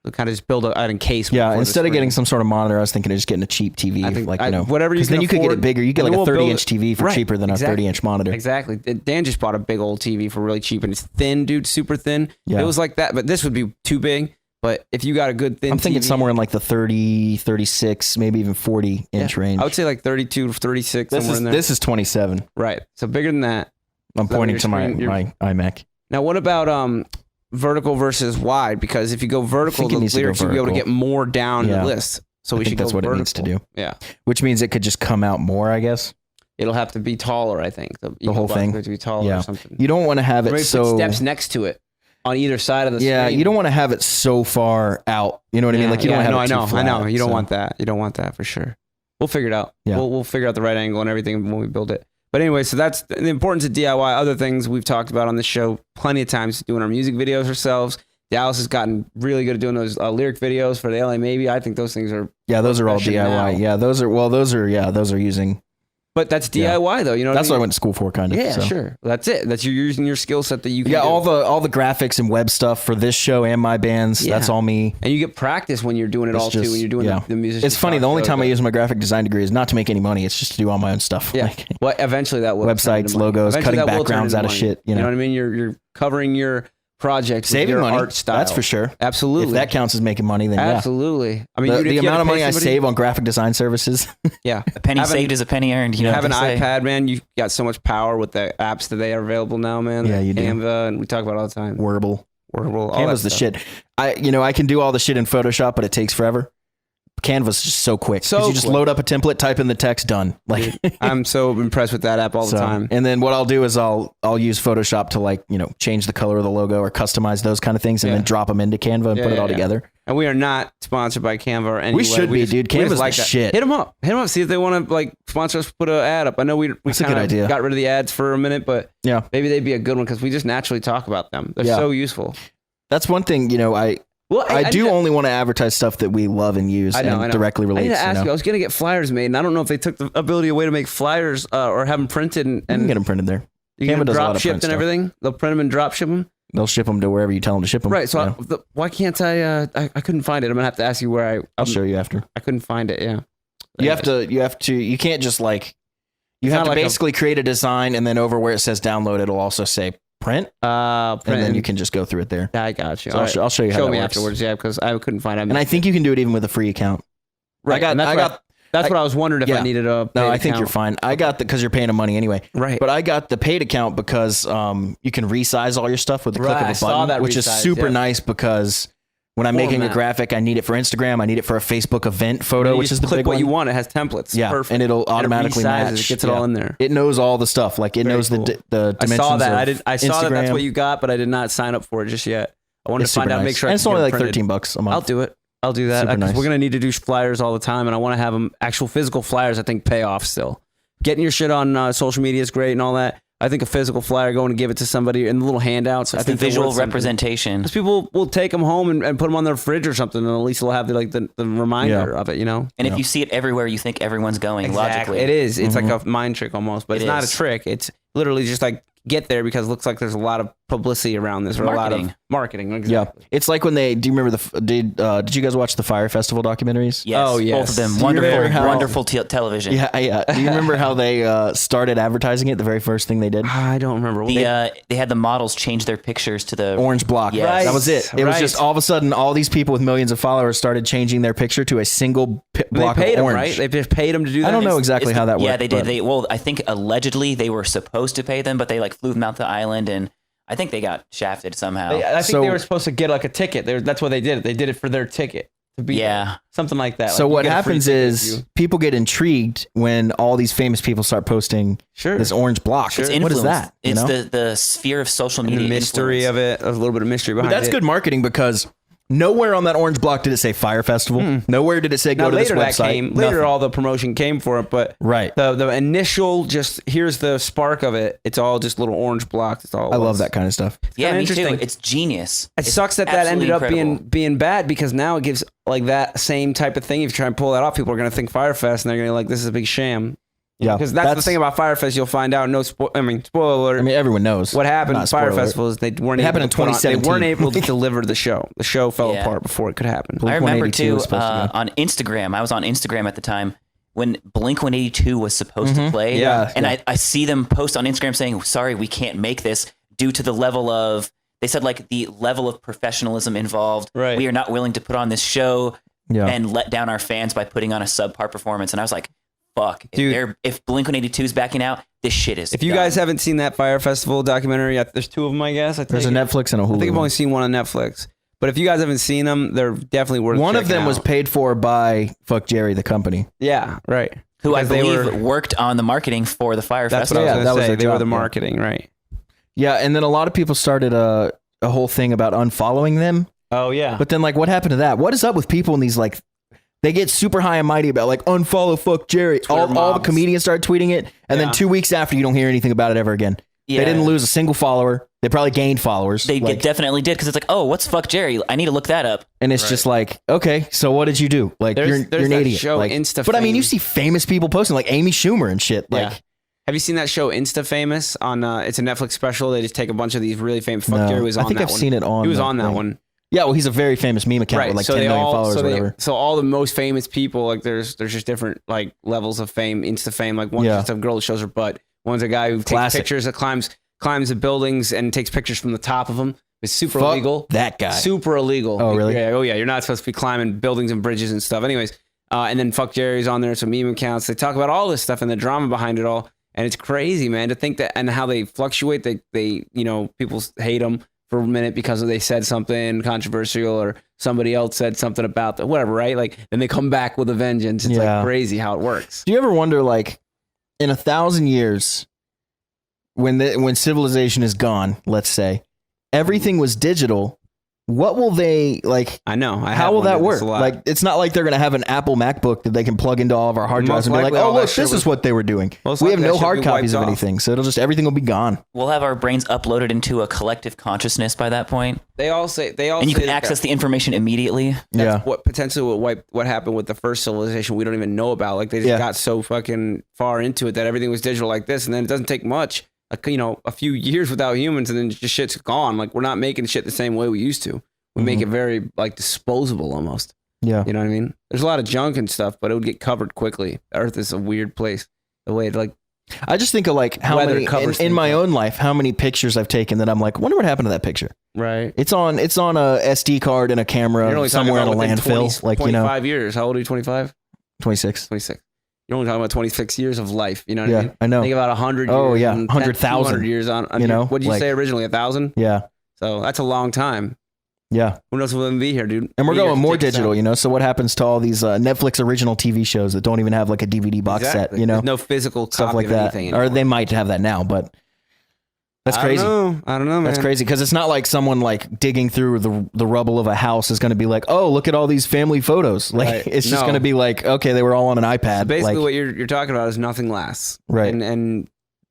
So kind of just build an encase. Yeah, instead of getting some sort of monitor, I was thinking of just getting a cheap TV. I think, whatever you can then you could get it bigger. You get like a 30-inch TV for cheaper than a 30-inch monitor. Exactly. Dan just bought a big old TV for really cheap, and it's thin, dude, super thin. Yeah. It was like that, but this would be too big. But if you got a good thin I'm thinking TV, somewhere in like the 30, 36, maybe even 40-inch range. I would say like 32, 36, somewhere in there. This is 27. Right. So bigger than that. I'm pointing to my iMac. Now, what about vertical versus wide? Because if you go vertical, the lyrics you'll be able to get more down the list. So we should go that's what vertical. it needs to do. Yeah. Which means it could just come out more, I guess. It'll have to be taller, I think. The whole thing. Have to be taller or something. You don't want to have it Maybe so... put steps next to it on either side of the screen. Yeah, you don't want to have it so far out. You know what I mean? Like you don't have it too flat. I know. You don't want that. You don't want that for sure. We'll figure it out. Yeah. We'll figure out the right angle and everything when we build it. But anyway, so that's the importance of DIY. Other things we've talked about on the show plenty of times, doing our music videos ourselves. Dallas has gotten really good at doing those lyric videos for the LA Maybe. I think those things are those are all DIY. now. Yeah, those are using. But that's DIY though, you know. That's what I mean? went to school for, kind of. Yeah, so. sure. That's it. That's you're using your skill set that you can. Yeah, do. all the graphics and web stuff for this show and my bands. Yeah. That's all me. And you get practice when you're doing it all too. When you're doing the music. It's funny. The only time I use my graphic design degree is not to make any money. It's just to do all my own stuff. Yeah. Like, Well, eventually that will websites, logos, cutting backgrounds out of shit. You know what I mean? You're covering your project, saving with your money. art style. That's for sure. Absolutely. If that counts as making money, then absolutely. I mean, the amount of money I save on graphic design services. Yeah, a penny saved is a penny earned. You know, have an iPad, man. You've got so much power with the apps that they are available now, man. Yeah, you do. Canva, and we talk about it all the time. Wordle, all Canva's the shit. I can do all the shit in Photoshop, but it takes forever. Canva's just so quick. You just load up a template, type in the text, done. Like I'm so impressed with that app all the time. And then what I'll do is I'll use Photoshop to change the color of the logo or customize those kind of things, and then drop them into Canva and put it all together. And we are not sponsored by Canva or any way. We should be, dude. Canva's the shit. Hit them up. See if they want to sponsor us. Put an ad up. I know we kind of got rid of the ads for a minute, but maybe they'd be a good one because we just naturally talk about them. They're so useful. That's one thing. I do only want to advertise stuff that we love and use and directly relates. I need to ask you. I was going to get flyers made, and I don't know if they took the ability away to make flyers or have them printed. And you can get them printed there. You can drop shipped and everything. They'll print them and drop ship them. They'll ship them to wherever you tell them to ship them. Right. So why can't I? I couldn't find it. I'm gonna have to ask you where I'll show you after. I couldn't find it. Yeah. You have to. You can't just you have to basically create a design, and then over where it says download, it'll also say print, Print. and then you can just go through it there. I got you. So I'll show you how Show that me works. afterwards, yeah, because I couldn't find it. And I think you can do it even with a free account. right. That's what I was wondering if yeah. I needed a. No, paid I think account. you're fine. I got because you're paying them money anyway. Right. But I got the paid account because you can resize all your stuff with the click Right, of I a saw button, that which is resize, super yeah. nice because when I'm making a Format. graphic, I need it for Instagram. I need it for a Facebook event photo, You which just is the click big what one. you want. It has templates. Yeah, Perfect. and it'll automatically resizes, match. It gets it all in there. It knows all the stuff. Like it Very knows cool. the I dimensions. saw that. Of I saw that. That's Instagram. what you got, but I did not sign up for it just yet. I wanted It's to find super out, nice. make sure. And I it's can only get like it printed. $13 a month. I'll do it. I'll do that Super because nice. we're gonna need to do flyers all the time, and I want to have them actual physical flyers. I think pay off still. Getting your shit on social media is great and all that. I think a physical flyer, going to give it to somebody in the little handouts. I It's think the they're visual worth something. representation. Because people will take them home and put them on their fridge or something, and at least they'll have the reminder of it, you know. And if you see it everywhere, you think everyone's going logically. It is. It's like a mind trick almost, but It it's not a is. trick. It's literally just like get there because it looks like there's a lot of publicity around this or a lot Marketing. of marketing. Yeah, Exactly. it's like when they. Do you remember did you guys watch the Fire Festival documentaries? Yes, Oh, yes. both of them. Do you remember Wonderful, how- wonderful television. Yeah, yeah. Do you remember how they started advertising it? The very first thing they did, I don't remember. They had the models change their pictures to the orange block. Yes. Right. That was it. It was Right. just all of a sudden, all these people with millions of followers started changing their picture to a single they block paid of them, orange. right? They just paid them to do that. I don't know exactly It's how that worked. Yeah, they did. but- I think allegedly they were supposed to pay them, but they like flew them out the island, and I think they got shafted somehow. I think So- they were supposed to get like a ticket. That's what they did. They did it for their ticket to be Yeah. something like that. So Like, you what get a free happens ticket if is you- people get intrigued when all these famous people start posting Sure. this orange block. It's What influence. is that? You It's know? the sphere of social and media. the mystery influence. of it, a little bit of mystery But behind that's it. good marketing because nowhere on that orange block did it say Fire Festival. Nowhere did it say Now go to this later that website. came. Later, Nothing. all the promotion came for it, but Right. the initial just here's the spark of it. It's all just little orange blocks. It's all. I love that kind of stuff. Yeah, kinda me too. interesting. It's genius. It It's sucks that absolutely ended up incredible. being bad because now it gives like that same type of thing. If you try and pull that off, people are going to think Firefest and they're going to like this is a big sham. Yeah, because that's the thing about Firefest. You'll find out. No, spoiler alert. I mean, everyone knows What happened Not at spoiler Fire alert. Festival is they weren't It able happened in to put on- 2017. They weren't able to deliver the show. The show fell Yeah. apart before it could happen. I remember 182 too was supposed to go. on Instagram. I was on Instagram at the time when Blink 182 was supposed to play. Yeah, and yeah. I see them post on Instagram saying, "Sorry, we can't make this due to the level of." They said like the level of professionalism involved. Right. We are not willing to put on this show Yeah. and let down our fans by putting on a subpar performance. And I was like, "Fuck, Dude. if Blink 182 is backing out, this shit is." If you done." guys haven't seen that Fire Festival documentary, there's two of them, I guess. There's a Netflix and a Hulu. I think I've only seen one on Netflix. But if you guys haven't seen them, they're definitely worth. One of checking them was out. paid for by Fuck Jerry, the company. Yeah, right. who I Because they believe were- worked on the marketing for the Fire That's what Festival. I was Yeah, going that to was say. their They were job, the yeah. marketing, right? Yeah, and then a lot of people started a whole thing about unfollowing them. Oh yeah. But then, like, what happened to that? What is up with people in these, like, they get super high and mighty about, like, unfollow Fuck Jerry. All the mobs. comedians started tweeting it, and then Yeah. 2 weeks after, you don't hear anything about it ever again. Yeah. They didn't lose a single follower. They probably gained followers. They like, definitely did because it's like, oh, what's Fuck Jerry? I need to look that up. and it's just like, okay, so what did you do? Like, There's you're an that idiot. show, Like, Insta but I mean, you Fame. see famous people posting, like Amy Schumer and shit. Like, Yeah. Have you seen that show Insta Famous on? It's a Netflix special. They just take a bunch of these really famous. Fuck No. Jerry was I on think that I've one. seen it on He was the on that thing. one. yeah, well, he's a very famous meme account with like 10 million followers or whatever. So all the most famous people, like there's just different like levels of fame, Insta fame. Like one's Yeah. just a girl that shows her butt. One's a guy who takes Classic. pictures that climbs the buildings and takes pictures from the top of them. It's super Fuck illegal. that guy. Super illegal. Oh, really? Yeah. Oh, yeah. You're not supposed to be climbing buildings and bridges and stuff. Anyways, and then Fuck Jerry's on there. Some meme accounts. They talk about all this stuff and the drama behind it all. And it's crazy, man, to think that and how they fluctuate. They people hate them for a minute because they said something controversial or somebody else said something about that, whatever, right? Like, then they come back with a vengeance. It's Yeah. like crazy how it works. Do you ever wonder, like, in 1,000 years, when civilization is gone, let's say, everything was digital, what will they, like, I know. how will that work? Like, it's not like they're going to have an Apple MacBook that they can plug into all of our hard drives Most and be like, likely all oh, that look, shit this was- is what they were doing. Most We have likely no that shit hard be copies of wiped off. anything, so everything will be gone. We'll have our brains uploaded into a collective consciousness by that point, They all say and you say can that access the information immediately. that's what potentially what happened with the first civilization we don't even know about. Like they just Yeah. got so fucking far into it that everything was digital like this, and then it doesn't take much, like, a few years without humans, and then just shit's gone. Like we're not making shit the same way we used to. We make it very like disposable almost. Yeah. You know what I mean? There's a lot of junk and stuff, but it would get covered quickly. The Earth is a weird place. The way it, like I just think of like how Weather many covers in my things up. own life, how many pictures I've taken that I'm like, wonder what happened to that picture. Right. It's on a SD card in a camera You're only talking somewhere in a about within landfill. 20, like, you know, 25 years. How old are you? 25? 26. 26. You're only talking about 26 years of life. You know what I Yeah, mean? I know. Think about 100 years. Oh, yeah, and 100,000. 200 years on You know, what did you like- say originally? 1,000? Yeah. So that's a long time. Yeah. Who knows when we'll be here, dude? And we're Be here going to more take us digital, out. you know? So what happens to all these Netflix original TV shows that don't even have like a DVD box Exactly. set, you know? There's no physical Stuff copy like of that. anything Or anymore. they might have that now, but that's crazy. I don't know, man. That's crazy because it's not like someone like digging through the rubble of a house is going to be like, oh, look at all these family photos. Like Right. it's just No. going to be like, okay, they were all on an iPad. Basically, like, what you're talking about is nothing lasts. Right. And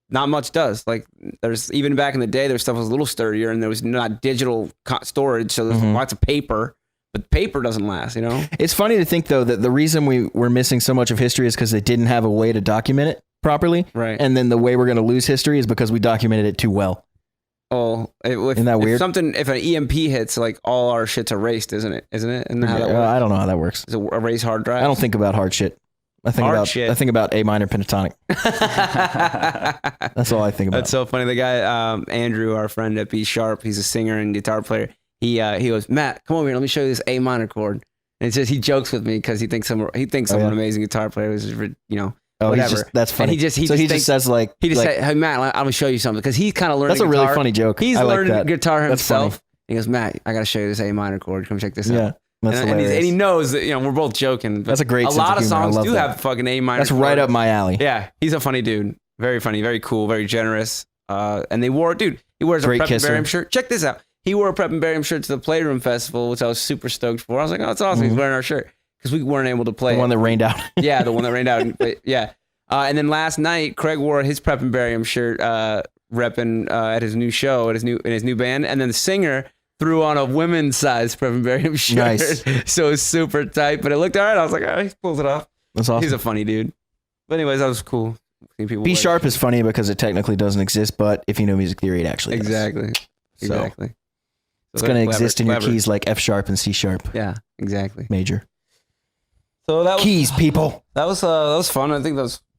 not much does. Like there's even back in the day, their stuff was a little sturdier and there was not digital storage. So there's lots of paper, but paper doesn't last, you know? it's funny to think though that the reason we're missing so much of history is because they didn't have a way to document it properly. Right. And then the way we're going to lose history is because we documented it too well. Oh, Isn't that weird? If an EMP hits, like all our shit's erased, isn't it? Isn't that how that Yeah, works? I don't know how that works. Is it erase hard drive? I don't think about hard shit. I think Hard about shit. I think about A minor pentatonic. That's all I think about. That's so funny. The guy, Andrew, our friend at B Sharp, he's a singer and guitar player. He goes, Matt, come over here. Let me show you this A minor chord. And it's just he jokes with me because he thinks I'm an amazing guitar player. It's just, you know, oh, he's whatever. just, that's funny. And he just just says like he just like, said, hey Matt, I'm gonna show you something because he's kind of learning. that's a really guitar. funny joke. He's I like learning that. guitar That's himself. funny. He goes, Matt, I gotta show you this A minor chord. Come check this Yeah, out. that's and hilarious. he knows that, you know, we're both joking. But That's a great A sense lot of of humor. I songs love do that. have fucking A minor. That's chord. right up my alley. Yeah, he's a funny dude. Very funny, very cool, very generous. And they wore, dude, he wears Great a Prep and kisser. Barium shirt. Check this out. He wore a Prep and Barium shirt to the Playroom Festival, which I was super stoked for. I was like, oh, it's awesome. He's wearing our shirt because we weren't able to play. The one that rained out. Yeah, the one that rained out. Yeah. And then last night, Craig wore his Prep and Barium shirt, repping at his new show, in his new band. And then the singer threw on a women's size Prep and Barium shirt. Nice. So it was super tight, but it looked all right. I was like, oh, he pulls it off. That's awesome. He's a funny dude. But anyways, that was cool. Seeing people B wear sharp shit. is funny because it technically doesn't exist, but if you know music theory, it actually does. Exactly. So Exactly. it's So going to clever, exist in your clever. keys like F sharp and C sharp Yeah, exactly. major. So that was Keys, people. that was fun. I think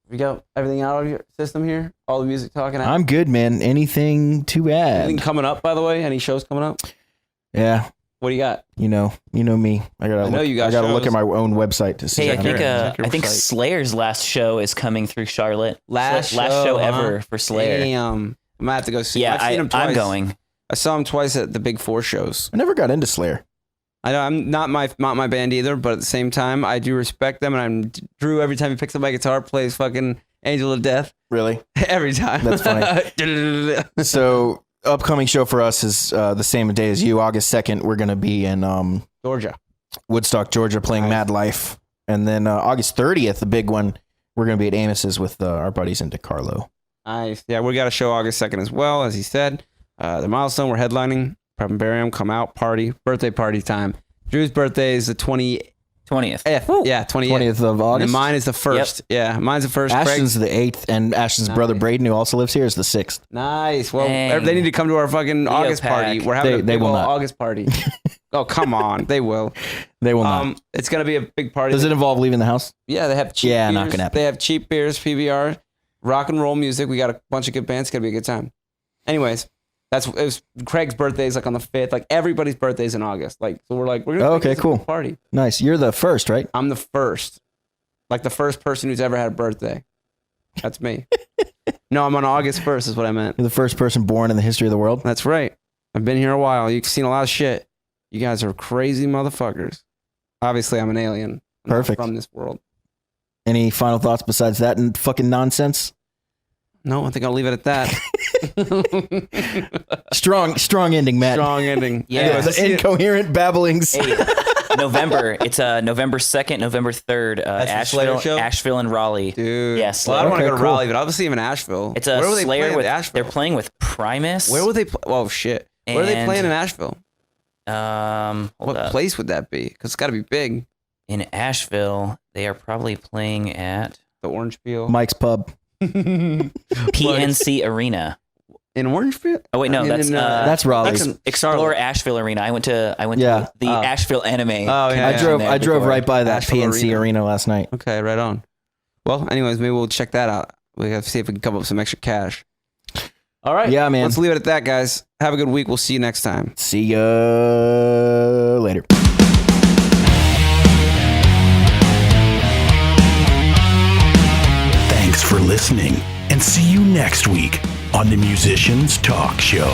we got everything out of your system here. All the music talking out. I'm good, man. Anything to add? Anything coming up, by the way? Any shows coming up? Yeah. What do you got? You know me. I know gotta you got look shows. at my own website to see. Hey, I how think many- check your I think site. Slayer's last show is coming through Charlotte. Last show show, ever huh? for Slayer. Damn. I might have to go see. Yeah, I've seen him twice. I'm going. I saw him twice at the Big Four shows. I never got into Slayer. I know I'm not my band either, but at the same time, I do respect them. And I'm Drew. Every time he picks up my guitar, plays fucking Angel of Death. Really? Every time. That's funny. So upcoming show for us is the same day as you, August 2nd. We're gonna be in Georgia. Woodstock, Georgia, playing Nice. Mad Life, and then August 30th, the big one. We're gonna be at Amos's with our buddies in DeCarlo. Nice. Yeah, we got a show August 2nd as well, as he said. The Milestone, we're headlining. Prep and Barium, come out, party. Birthday party time. Drew's birthday is the 20th. 20th. Yeah, 20th. 20th of And August. mine is the 1st. Yeah, mine's the 1st. Ashton's Craig's- the 8th, and Ashton's brother Nice. Braden, who also lives here, is the 6th. Nice. Well, Dang. they need to come to our fucking August pack. party. We're having They a big will old not. August party. Oh, come on. They will. They will not. It's going to be a big party. Does it involve leaving the house? Yeah, they have cheap Yeah, beers. not gonna happen. They have cheap beers, PBR, rock and roll music. We got a bunch of good bands. It's going to be a good time. Anyways, it was Craig's birthday is like on the 5th. Like everybody's birthday's in August. Like, so we're going to Oh, okay, cool. party. Nice. You're the first, right? I'm the first. Like the first person who's ever had a birthday. That's me. No, I'm on August 1st is what I meant. You're the first person born in the history of the world. That's right. I've been here a while. You've seen a lot of shit. You guys are crazy motherfuckers. Obviously, I'm an alien. I'm not Perfect. from this world. Any final thoughts besides that and fucking nonsense? No, I think I'll leave it at that. Strong ending, Matt. Strong ending. Yeah. Anyways, The let's see it. incoherent babblings. Hey, November. It's November 2nd, November 3rd. the Slayer show? Asheville and Raleigh. Dude. Yes. Well, I don't want to Okay, go to cool. Raleigh, but I'll see him in Asheville. It's a Where will they Slayer play with. in Asheville? They're playing with Primus. Where will they play? Oh, shit. Where are they And- playing in Asheville? Hold What up. place would that be? Because it's got to be big. In Asheville, they are probably playing at The Orange Peel. Mike's Pub. PNC Arena. In Orange Peel? Oh wait, no, that's That's Raleigh's. That's in Explore Charlotte. Asheville Arena. I went to Yeah. the Asheville Anime. Oh, yeah. I convention drove. there I drove before. right by that Asheville PNC Arena. arena last night. Okay, right on. Well, anyways, maybe we'll check that out. we have to see if we can come up with some extra cash. All right. Yeah, man. Let's leave it at that, guys. Have a good week. We'll see you next time. See ya later. Thanks for listening, and see you next week on the Musicians Talk Show.